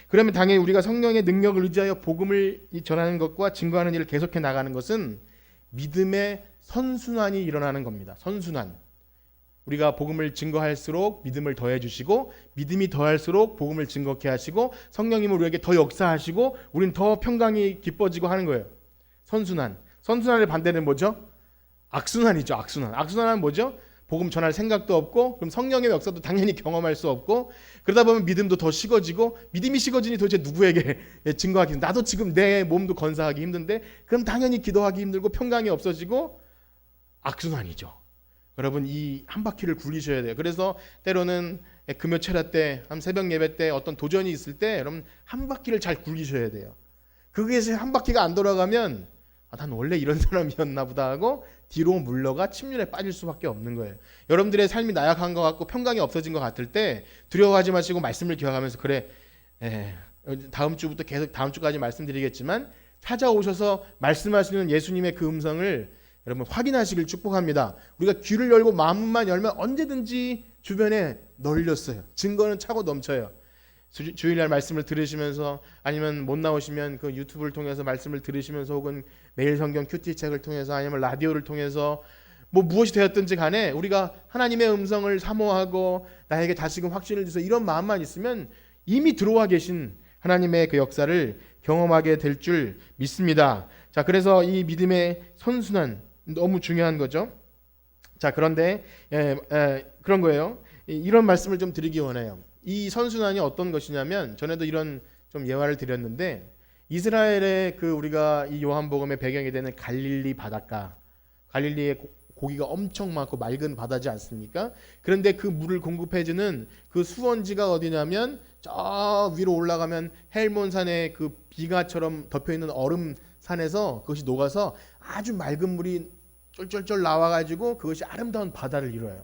그러면 당연히 우리가 성령의 능력을 의지하여 복음을 전하는 것과 증거하는 일을 계속해 나가는 것은 믿음의 선순환이 일어나는 겁니다. 선순환. 우리가 복음을 증거할수록 믿음을 더해 주시고 믿음이 더할수록 복음을 증거케 하시고 성령님은 우리에게 더 역사하시고 우리는 더 평강이 기뻐지고 하는 거예요. 선순환. 선순환의 반대는 뭐죠? 악순환이죠. 악순환. 악순환은 뭐죠? 복음 전할 생각도 없고 그럼 성령의 역사도 당연히 경험할 수 없고 그러다 보면 믿음도 더 식어지고 믿음이 식어지니 도대체 누구에게 증거하기 나도 지금 내 몸도 건사하기 힘든데 그럼 당연히 기도하기 힘들고 평강이 없어지고 악순환이죠. 여러분 이 한 바퀴를 굴리셔야 돼요. 그래서 때로는 금요 철야 때, 한 새벽 예배 때 어떤 도전이 있을 때 여러분 한 바퀴를 잘 굴리셔야 돼요. 그게 한 바퀴가 안 돌아가면 난 원래 이런 사람이었나 보다 하고 뒤로 물러가 침륜에 빠질 수밖에 없는 거예요. 여러분들의 삶이 나약한 것 같고 평강이 없어진 것 같을 때 두려워하지 마시고 말씀을 기억하면서 그래 다음 주부터 계속 다음 주까지 말씀드리겠지만 찾아오셔서 말씀하시는 예수님의 그 음성을 여러분 확인하시길 축복합니다. 우리가 귀를 열고 마음만 열면 언제든지 주변에 널렸어요. 증거는 차고 넘쳐요. 주일날 말씀을 들으시면서 아니면 못 나오시면 그 유튜브를 통해서 말씀을 들으시면서 혹은 매일 성경 큐티 책을 통해서 아니면 라디오를 통해서 뭐 무엇이 되었든지 간에 우리가 하나님의 음성을 사모하고 나에게 다시금 확신을 주셔서 이런 마음만 있으면 이미 들어와 계신 하나님의 그 역사를 경험하게 될 줄 믿습니다. 자, 그래서 이 믿음의 선순환 너무 중요한 거죠. 자, 그런데 그런 거예요. 이런 말씀을 좀 드리기 원해요. 이 선순환이 어떤 것이냐면 전에도 이런 좀 예화를 드렸는데 이스라엘의 그 우리가 이 요한복음의 배경이 되는 갈릴리 바닷가, 갈릴리의 고기가 엄청 많고 맑은 바다지 않습니까? 그런데 그 물을 공급해주는 그 수원지가 어디냐면 저 위로 올라가면 헬몬산의 그 비가처럼 덮여있는 얼음 산에서 그것이 녹아서 아주 맑은 물이 쫄쫄쫄 나와가지고 그것이 아름다운 바다를 이뤄요.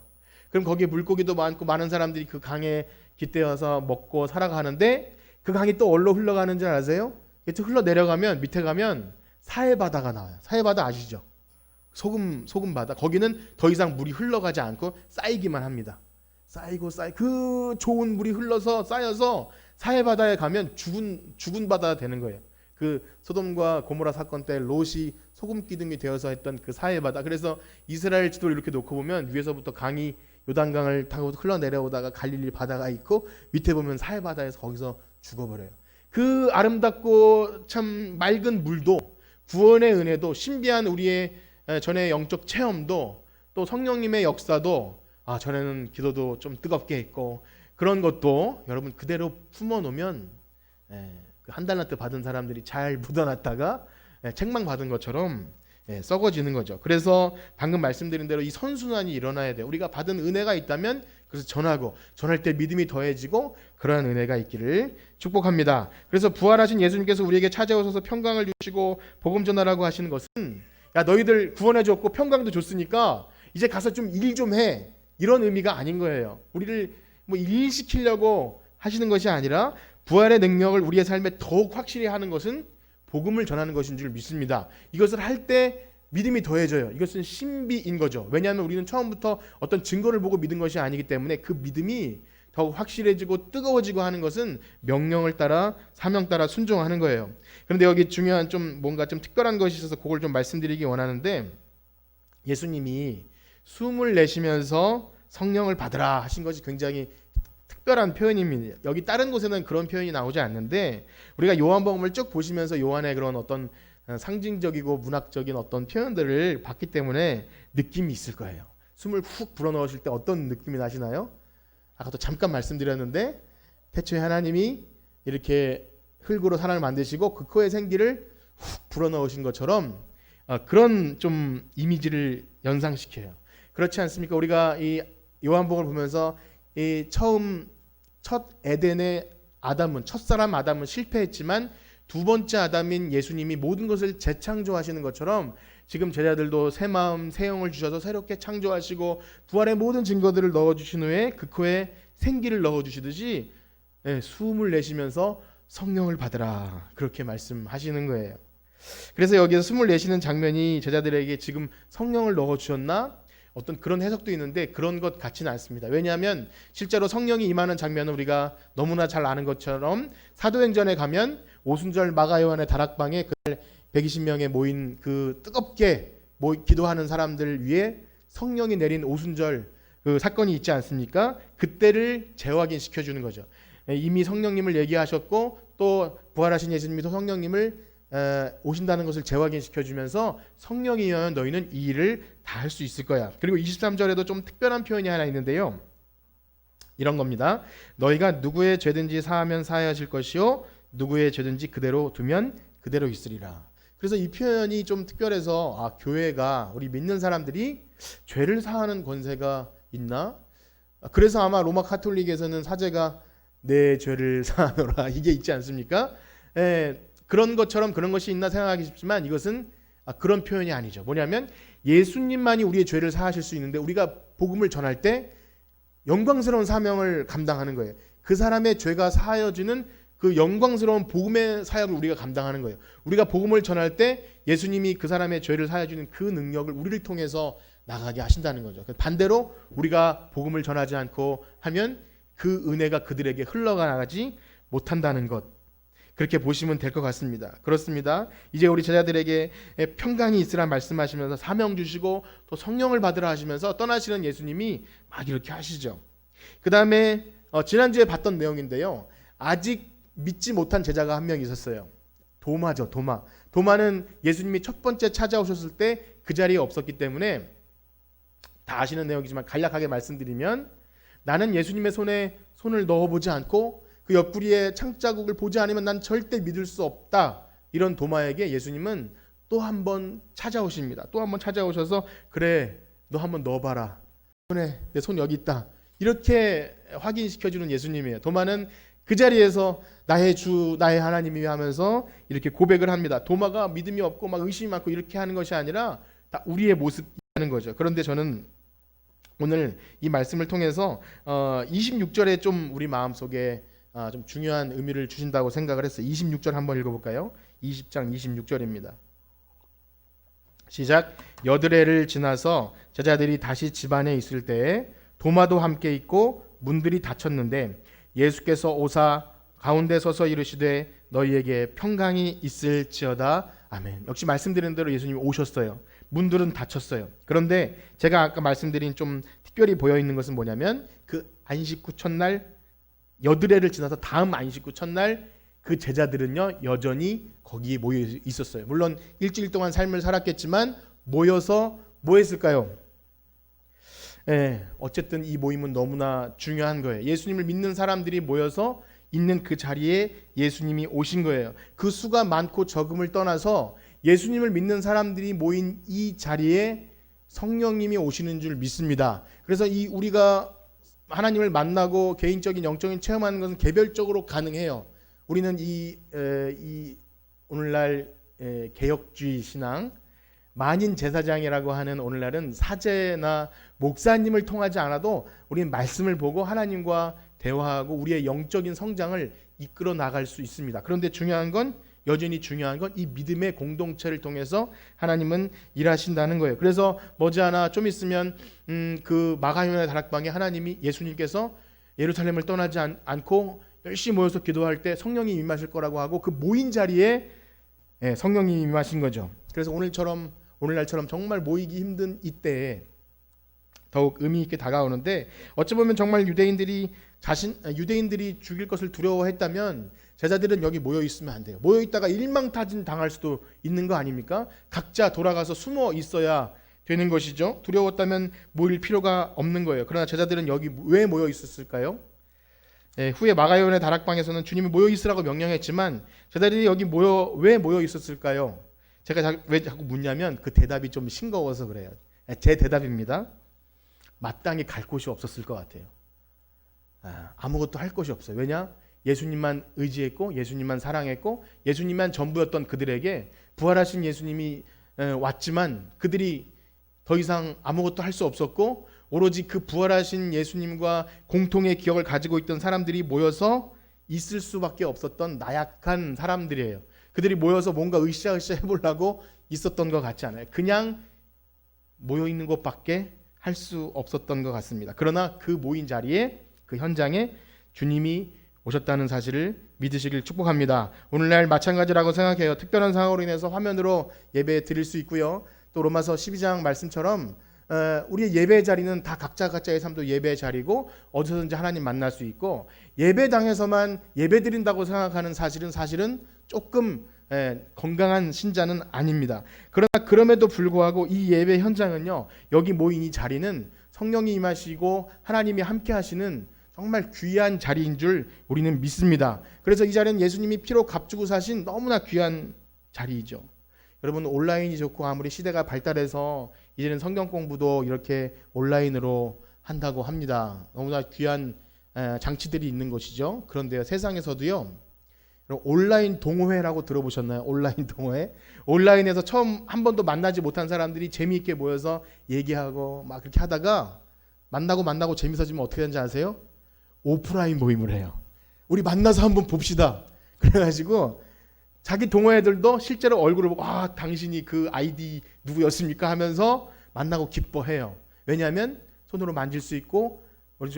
그럼 거기에 물고기도 많고 많은 사람들이 그 강에 깃대어서 먹고 살아가는데 그 강이 또 어디로 흘러가는 줄 아세요? 흘러 내려가면 밑에 가면 사해바다가 나와요. 사해바다 아시죠? 소금 바다. 거기는 더 이상 물이 흘러가지 않고 쌓이기만 합니다. 쌓이고 그 좋은 물이 흘러서 쌓여서 사해바다에 가면 죽은 바다 되는 거예요. 그 소돔과 고모라 사건 때 롯이 소금 기둥이 되어서 했던 그 사해바다. 그래서 이스라엘 지도를 이렇게 놓고 보면 위에서부터 강이 요단강을 타고 흘러내려오다가 갈릴리 바다가 있고 밑에 보면 사해바다에서 거기서 죽어버려요. 그 아름답고 참 맑은 물도 구원의 은혜도 신비한 우리의 전의 영적 체험도 또 성령님의 역사도 전에는 기도도 좀 뜨겁게 했고 그런 것도 여러분 그대로 품어놓으면 그 한 달란트 받은 사람들이 잘 묻어놨다가 책망 받은 것처럼 썩어지는 거죠. 그래서 방금 말씀드린 대로 이 선순환이 일어나야 돼요. 우리가 받은 은혜가 있다면 그래서 전할 때 믿음이 더해지고 그러한 은혜가 있기를 축복합니다. 그래서 부활하신 예수님께서 우리에게 찾아오셔서 평강을 주시고 복음 전하라고 하시는 것은 야 너희들 구원해 줬고 평강도 줬으니까 이제 가서 좀 일 좀 해 이런 의미가 아닌 거예요. 우리를 뭐 일시키려고 하시는 것이 아니라 부활의 능력을 우리의 삶에 더욱 확실히 하는 것은 복음을 전하는 것인 줄 믿습니다. 이것을 할 때 믿음이 더해져요. 이것은 신비인 거죠. 왜냐하면 우리는 처음부터 어떤 증거를 보고 믿은 것이 아니기 때문에 그 믿음이 더욱 확실해지고 뜨거워지고 하는 것은 명령을 따라 사명 따라 순종하는 거예요. 그런데 여기 중요한 좀 뭔가 좀 특별한 것이 있어서 그걸 좀 말씀드리기 원하는데 예수님이 숨을 내쉬면서 성령을 받으라 하신 것이 굉장히 특별한 표현입니다. 여기 다른 곳에는 그런 표현이 나오지 않는데 우리가 요한복음을 쭉 보시면서 요한의 그런 어떤 상징적이고 문학적인 어떤 표현들을 봤기 때문에 느낌이 있을 거예요. 숨을 훅 불어넣으실 때 어떤 느낌이 나시나요? 아까도 잠깐 말씀드렸는데 태초에 하나님이 이렇게 흙으로 사람을 만드시고 그 코에 생기를 훅 불어넣으신 것처럼 그런 좀 이미지를 연상시켜요. 그렇지 않습니까? 우리가 이 요한복음을 보면서 이 첫 에덴의 아담은 첫사람 아담은 실패했지만 두 번째 아담인 예수님이 모든 것을 재창조하시는 것처럼 지금 제자들도 새 마음 새 영을 주셔서 새롭게 창조하시고 부활의 모든 증거들을 넣어주신 후에 그 코에 생기를 넣어주시듯이 숨을 내쉬면서 성령을 받으라 그렇게 말씀하시는 거예요. 그래서 여기서 숨을 내쉬는 장면이 제자들에게 지금 성령을 넣어주셨나? 어떤 그런 해석도 있는데 그런 것 같지는 않습니다. 왜냐하면 실제로 성령이 임하는 장면은 우리가 너무나 잘 아는 것처럼 사도행전에 가면 오순절 마가요한의 다락방에 그날 120명에 모인 그 뜨겁게 기도하는 사람들 위에 성령이 내린 오순절 그 사건이 있지 않습니까? 그때를 재확인시켜 주는 거죠. 이미 성령님을 얘기하셨고 또 부활하신 예수님이 성령님을 오신다는 것을 재확인시켜 주면서 성령이면 너희는 이 일을 다 할 수 있을 거야. 그리고 23절에도 좀 특별한 표현이 하나 있는데요. 이런 겁니다. 너희가 누구의 죄든지 사하면 사하여질 것이요 누구의 죄든지 그대로 두면 그대로 있으리라. 그래서 이 표현이 좀 특별해서 교회가 우리 믿는 사람들이 죄를 사하는 권세가 있나? 그래서 아마 로마 카톨릭에서는 사제가 내 죄를 사하노라 이게 있지 않습니까? 그런 것처럼 그런 것이 있나 생각하기 쉽지만 이것은 그런 표현이 아니죠. 뭐냐면 예수님만이 우리의 죄를 사하실 수 있는데 우리가 복음을 전할 때 영광스러운 사명을 감당하는 거예요. 그 사람의 죄가 사하여지는 그 영광스러운 복음의 사역을 우리가 감당하는 거예요. 우리가 복음을 전할 때 예수님이 그 사람의 죄를 사하여주는 그 능력을 우리를 통해서 나가게 하신다는 거죠. 반대로 우리가 복음을 전하지 않고 하면 그 은혜가 그들에게 흘러가지 못한다는 것. 그렇게 보시면 될 것 같습니다. 그렇습니다. 이제 우리 제자들에게 평강이 있으라 말씀하시면서 사명 주시고 또 성령을 받으라 하시면서 떠나시는 예수님이 막 이렇게 하시죠. 그 다음에 지난주에 봤던 내용인데요. 아직 믿지 못한 제자가 한 명 있었어요. 도마죠. 도마는 예수님이 첫 번째 찾아오셨을 때 그 자리에 없었기 때문에 다 아시는 내용이지만 간략하게 말씀드리면 나는 예수님의 손에 손을 넣어보지 않고 그 옆구리에 창자국을 보지 않으면 난 절대 믿을 수 없다. 이런 도마에게 예수님은 또 한 번 찾아오십니다. 또 한 번 찾아오셔서 그래 너 한번 넣어봐라. 손에 내 손 여기 있다. 이렇게 확인시켜주는 예수님이에요. 도마는 그 자리에서 나의 주 나의 하나님이 하면서 이렇게 고백을 합니다. 도마가 믿음이 없고 막 의심이 많고 이렇게 하는 것이 아니라 다 우리의 모습이라는 거죠. 그런데 저는 오늘 이 말씀을 통해서 26절에 좀 우리 마음속에 좀 중요한 의미를 주신다고 생각을 했어요. 26절 한번 읽어볼까요? 20장 26절입니다. 시작. 여드레를 지나서 제자들이 다시 집안에 있을 때에 도마도 함께 있고 문들이 닫혔는데 예수께서 오사 가운데 서서 이르시되 너희에게 평강이 있을지어다. 아멘. 역시 말씀드린 대로 예수님이 오셨어요. 문들은 닫혔어요. 그런데 제가 아까 말씀드린 좀 특별히 보여 있는 것은 뭐냐면 그 안식 후 첫날 여드레를 지나서 다음 안식 후 첫날 그 제자들은요 여전히 거기에 모여 있었어요. 물론 일주일 동안 삶을 살았겠지만 모여서 뭐 했을까요? 어쨌든 이 모임은 너무나 중요한 거예요. 예수님을 믿는 사람들이 모여서 있는 그 자리에 예수님이 오신 거예요. 그 수가 많고 적음을 떠나서 예수님을 믿는 사람들이 모인 이 자리에 성령님이 오시는 줄 믿습니다. 그래서 이 우리가 하나님을 만나고 개인적인 영적인 체험하는 것은 개별적으로 가능해요. 우리는 이 오늘날 개혁주의 신앙 만인 제사장이라고 하는 오늘날은 사제나 목사님을 통하지 않아도 우리는 말씀을 보고 하나님과 대화하고 우리의 영적인 성장을 이끌어 나갈 수 있습니다. 그런데 여전히 중요한 건 이 믿음의 공동체를 통해서 하나님은 일하신다는 거예요. 그래서 머지않아 좀 있으면 그 마가요의 다락방에 하나님이 예수님께서 예루살렘을 떠나지 않고 열심히 모여서 기도할 때 성령이 임하실 거라고 하고 그 모인 자리에 성령이 임하신 거죠. 그래서 오늘날처럼 정말 모이기 힘든 이때에 더욱 의미 있게 다가오는데 어찌 보면 정말 유대인들이 죽일 것을 두려워했다면 제자들은 여기 모여 있으면 안 돼요. 모여 있다가 일망타진 당할 수도 있는 거 아닙니까? 각자 돌아가서 숨어 있어야 되는 것이죠. 두려웠다면 모일 필요가 없는 거예요. 그러나 제자들은 여기 왜 모여 있었을까요? 후에 마가요의 다락방에서는 주님이 모여 있으라고 명령했지만 제자들이 여기 왜 모여 있었을까요? 제가 왜 자꾸 묻냐면 그 대답이 좀 싱거워서 그래요. 제 대답입니다. 마땅히 갈 곳이 없었을 것 같아요. 아무것도 할 것이 없어요. 왜냐? 예수님만 의지했고 예수님만 사랑했고 예수님만 전부였던 그들에게 부활하신 예수님이 왔지만 그들이 더 이상 아무것도 할 수 없었고 오로지 그 부활하신 예수님과 공통의 기억을 가지고 있던 사람들이 모여서 있을 수밖에 없었던 나약한 사람들이에요. 그들이 모여서 뭔가 으쌰으쌰 해보려고 있었던 것 같지 않아요. 그냥 모여있는 것밖에 할 수 없었던 것 같습니다. 그러나 그 모인 자리에 그 현장에 주님이 오셨다는 사실을 믿으시길 축복합니다. 오늘날 마찬가지라고 생각해요. 특별한 상황으로 인해서 화면으로 예배 드릴 수 있고요. 또 로마서 12장 말씀처럼 우리의 예배 자리는 다 각자의 삶도 예배 자리고 어디서든지 하나님 만날 수 있고, 예배당에서만 예배 드린다고 생각하는 사실은 조금 건강한 신자는 아닙니다. 그러나 그럼에도 불구하고 이 예배 현장은요, 여기 모인 이 자리는 성령이 임하시고 하나님이 함께 하시는 정말 귀한 자리인 줄 우리는 믿습니다. 그래서 이 자리는 예수님이 피로 값주고 사신 너무나 귀한 자리이죠. 여러분, 온라인이 좋고 아무리 시대가 발달해서 이제는 성경 공부도 이렇게 온라인으로 한다고 합니다. 너무나 귀한 장치들이 있는 것이죠. 그런데요, 세상에서도요, 온라인 동호회라고 들어보셨나요? 온라인 동호회? 온라인에서 처음 한 번도 만나지 못한 사람들이 재미있게 모여서 얘기하고 막 그렇게 하다가 만나고 재밌어지면 어떻게 되는지 아세요? 오프라인 모임을 해요. 우리 만나서 한번 봅시다. 그래가지고 자기 동호회들도 실제로 얼굴을 보고 당신이 그 아이디 누구였습니까? 하면서 만나고 기뻐해요. 왜냐하면 손으로 만질 수 있고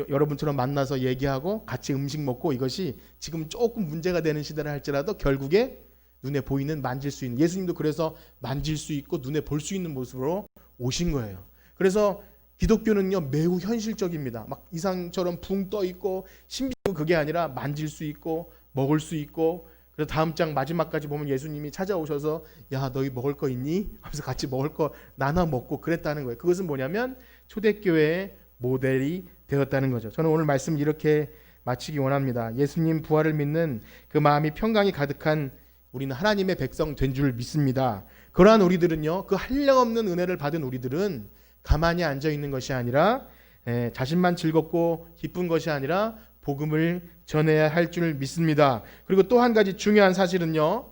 여러분처럼 만나서 얘기하고 같이 음식 먹고, 이것이 지금 조금 문제가 되는 시대라 할지라도 결국에 눈에 보이는, 만질 수 있는, 예수님도 그래서 만질 수 있고 눈에 볼 수 있는 모습으로 오신 거예요. 그래서 기독교는요, 매우 현실적입니다. 막 이상처럼 붕 떠 있고 신비고, 그게 아니라 만질 수 있고 먹을 수 있고. 그래서 다음 장 마지막까지 보면 예수님이 찾아오셔서 야, 너희 먹을 거 있니? 하면서 같이 먹을 거 나눠 먹고 그랬다는 거예요. 그것은 뭐냐면 초대교회의 모델이 되었다는 거죠. 저는 오늘 말씀 이렇게 마치기 원합니다. 예수님 부활을 믿는 그 마음이 평강이 가득한 우리는 하나님의 백성 된 줄 믿습니다. 그러한 우리들은요, 그 한량없는 은혜를 받은 우리들은 가만히 앉아 있는 것이 아니라 자신만 즐겁고 기쁜 것이 아니라 복음을 전해야 할 줄 믿습니다. 그리고 또 한 가지 중요한 사실은요,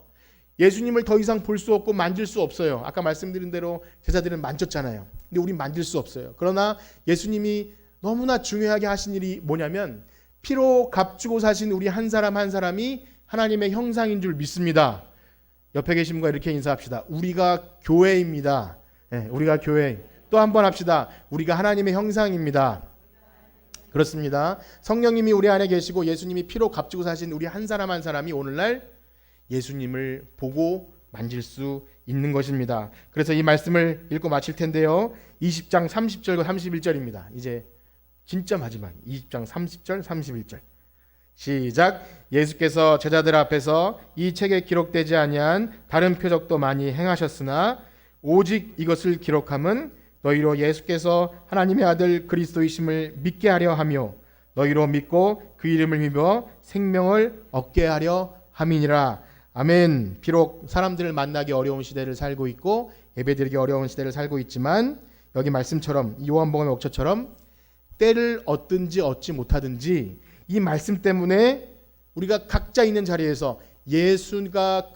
예수님을 더 이상 볼 수 없고 만질 수 없어요. 아까 말씀드린 대로 제자들은 만졌잖아요. 근데 우린 만질 수 없어요. 그러나 예수님이 너무나 중요하게 하신 일이 뭐냐면, 피로 값주고 사신 우리 한 사람 한 사람이 하나님의 형상인 줄 믿습니다. 옆에 계신 분과 이렇게 인사합시다. 우리가 교회입니다. 우리가 교회. 또 한 번 합시다. 우리가 하나님의 형상입니다. 그렇습니다. 성령님이 우리 안에 계시고 예수님이 피로 값주고 사신 우리 한 사람 한 사람이 오늘날 예수님을 보고 만질 수 있는 것입니다. 그래서 이 말씀을 읽고 마칠 텐데요, 20장 30절과 31절입니다. 이제 진짜 마지막 20장 30절 31절 시작. 예수께서 제자들 앞에서 이 책에 기록되지 아니한 다른 표적도 많이 행하셨으나 오직 이것을 기록함은 너희로 예수께서 하나님의 아들 그리스도이심을 믿게 하려 하며 너희로 믿고 그 이름을 믿어 생명을 얻게 하려 함이니라. 아멘. 비록 사람들을 만나기 어려운 시대를 살고 있고 예배드리기 어려운 시대를 살고 있지만, 여기 말씀처럼, 요한복음의 옥처처럼 때를 얻든지 얻지 못하든지 이 말씀 때문에 우리가 각자 있는 자리에서 예수가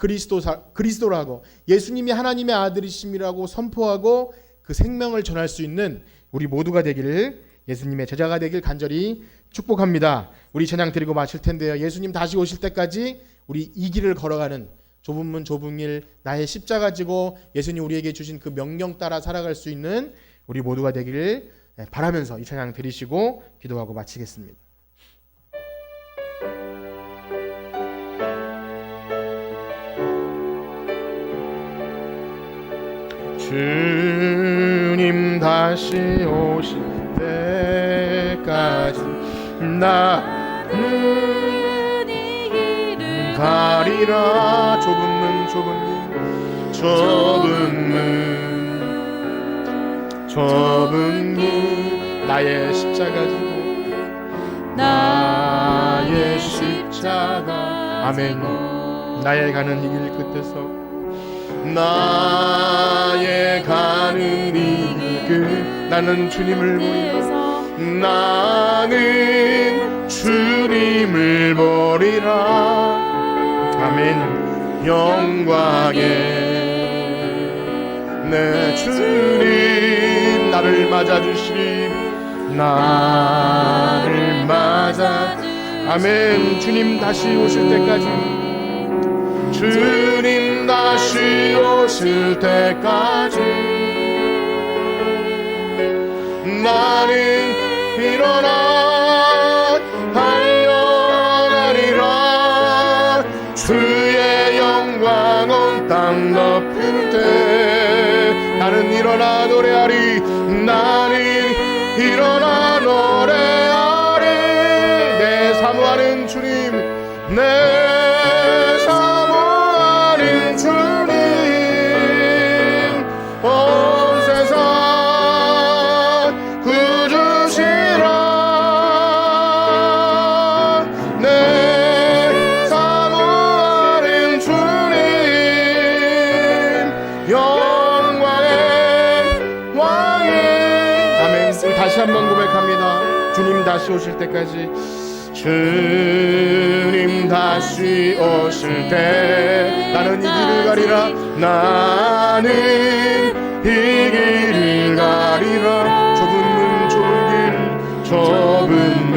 그리스도라고, 예수님이 하나님의 아들이심이라고 선포하고 그 생명을 전할 수 있는 우리 모두가 되기를, 예수님의 제자가 되길 간절히 축복합니다. 우리 찬양 드리고 마칠 텐데요, 예수님 다시 오실 때까지 우리 이 길을 걸어가는, 좁은 문 좁은 길 나의 십자가 지고 예수님 우리에게 주신 그 명령 따라 살아갈 수 있는 우리 모두가 되기를 바라면서 이 찬양 드리시고 기도하고 마치겠습니다. 주님 다시 오실 때까지 나는 이 길을 가리라. 좁은 문 나의 십자가 지고 나의 십자가, 아멘. 나의 가는 이 길 끝에서, 나의 가는 이 길, 나는 주님을 보리라. 나는 주님을 보리라. 아멘. 영광에 내 주님 나를 맞아주시리. 나를 맞아. 아멘. 주님 다시 오실 때까지, 주님 다시 오실 때까지 나는 일어나 달려가리라. 주의 영광 온 땅 덮을 때 나는 일어나 노래하리. 내 사모하는 주님 온 세상 구주시라 내 사모하는 주님 영광의 왕의 아멘. 우리 다시 한번 고백합니다. 주님 다시 오실 때까지 주님 다시 오실 때 나는 이 길을 가리라 나는 이 길을 가리라 좁은 문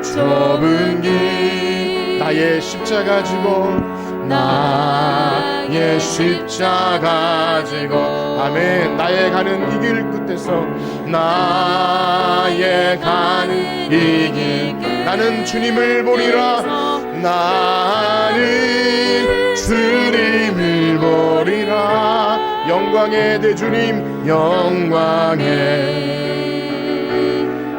좁은 길 나의 십자가 지고 나의 십자가 지고 아멘. 나의 가는 이 길 끝에서 나의 가는 이 길 나는 주님을 보리라 나는 주님을 보리라 영광의 대주님 영광의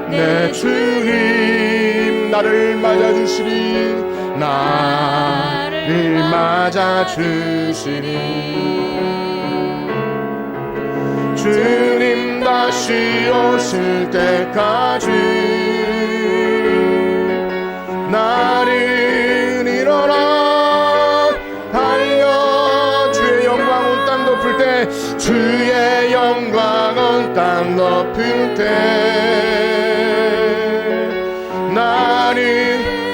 내 주님 나를 맞아주시리 나를 맞아주시리 주님 다시 오실 때까지 나는 일어나 달려 주의 영광 온 땅 덮을 때 주의 영광 온 땅 덮을 때 나는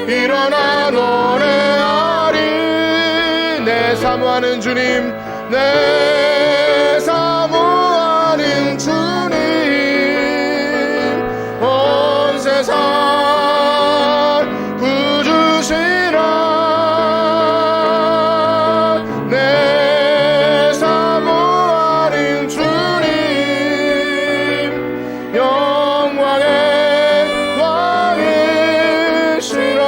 일어나 노래하리 내 사모하는 주님 내 사모하는 주님 온 세상 구주시라 내 사모하는 주님 영광의 왕이시라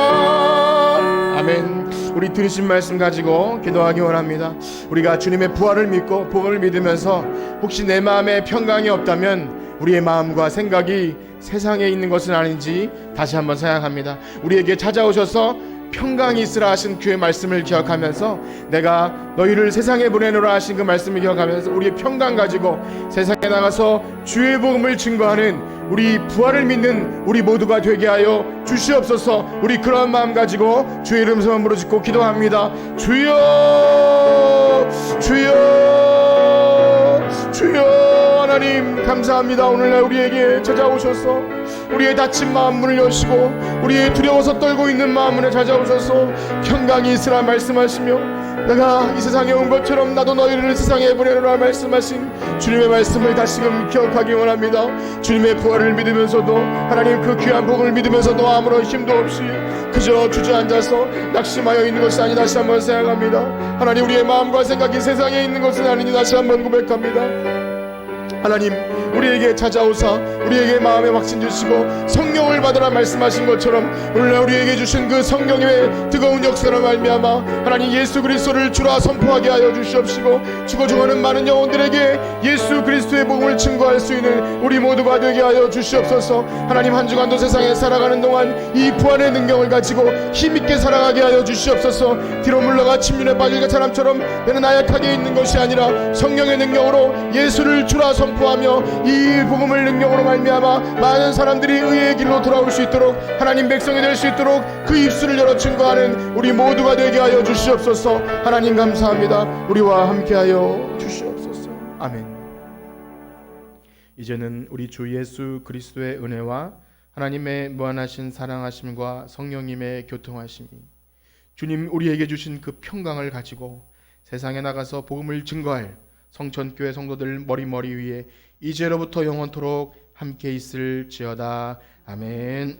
아멘. 우리 들으신 말씀 가지고 기도하기 원합니다. 우리가 주님의 부활을 믿고 복음을 믿으면서 혹시 내 마음에 평강이 없다면 우리의 마음과 생각이 세상에 있는 것은 아닌지 다시 한번 생각합니다. 우리에게 찾아오셔서 평강이 있으라 하신 그의 말씀을 기억하면서 내가 너희를 세상에 보내노라 하신 그 말씀을 기억하면서 우리의 평강 가지고 세상에 나가서 주의 복음을 증거하는 우리 부활을 믿는 우리 모두가 되게 하여 주시옵소서. 우리 그런 마음 가지고 주의 이름 성을 부르짖고 기도합니다. 주여 주여 주여 하나님 감사합니다. 오늘날 우리에게 찾아오셔서 우리의 다친 마음 문을 여시고 우리의 두려워서 떨고 있는 마음 문에 찾아오셔서 평강이 있으라 말씀하시며 내가 이 세상에 온 것처럼 나도 너희를 세상에 보내노라 말씀하신 주님의 말씀을 다시금 기억하기 원합니다. 주님의 부활을 믿으면서도 하나님 그 귀한 복음을 믿으면서도 아무런 힘도 없이 그저 주저앉아서 낙심하여 있는 것이 아니 다시 한번 생각합니다. 하나님 우리의 마음과 생각이 세상에 있는 것은 아니니 다시 한번 고백합니다. 하나님 우리에게 찾아오사 우리에게 마음에 확신 주시고 성령을 받으라 말씀하신 것처럼 오늘날 우리에게 주신 그 성령의 뜨거운 역사로 말미암아 하나님 예수 그리스도를 주라 선포하게 하여 주시옵시고 죽어 죽어가는 많은 영혼들에게 예수 그리스도의 복음을 증거할 수 있는 우리 모두가 되게 하여 주시옵소서. 하나님 한 주간도 세상에 살아가는 동안 이 부활의 능력을 가지고 힘있게 살아가게 하여 주시옵소서. 뒤로 물러가 침륜에 빠질 사람처럼 내는 나약하게 있는 것이 아니라 성령의 능력으로 예수를 주라 선포하며 이 복음을 능력으로 말미암아 많은 사람들이 의의 길로 돌아올 수 있도록 하나님 백성이 될 수 있도록 그 입술을 열어 증거하는 우리 모두가 되게 하여 주시옵소서. 하나님 감사합니다. 우리와 함께하여 주시옵소서. 아멘. 이제는 우리 주 예수 그리스도의 은혜와 하나님의 무한하신 사랑하심과 성령님의 교통하심이 주님 우리에게 주신 그 평강을 가지고 세상에 나가서 복음을 증거할 성천교회 성도들 머리 위에 이제로부터 영원토록 함께 있을지어다. 아멘.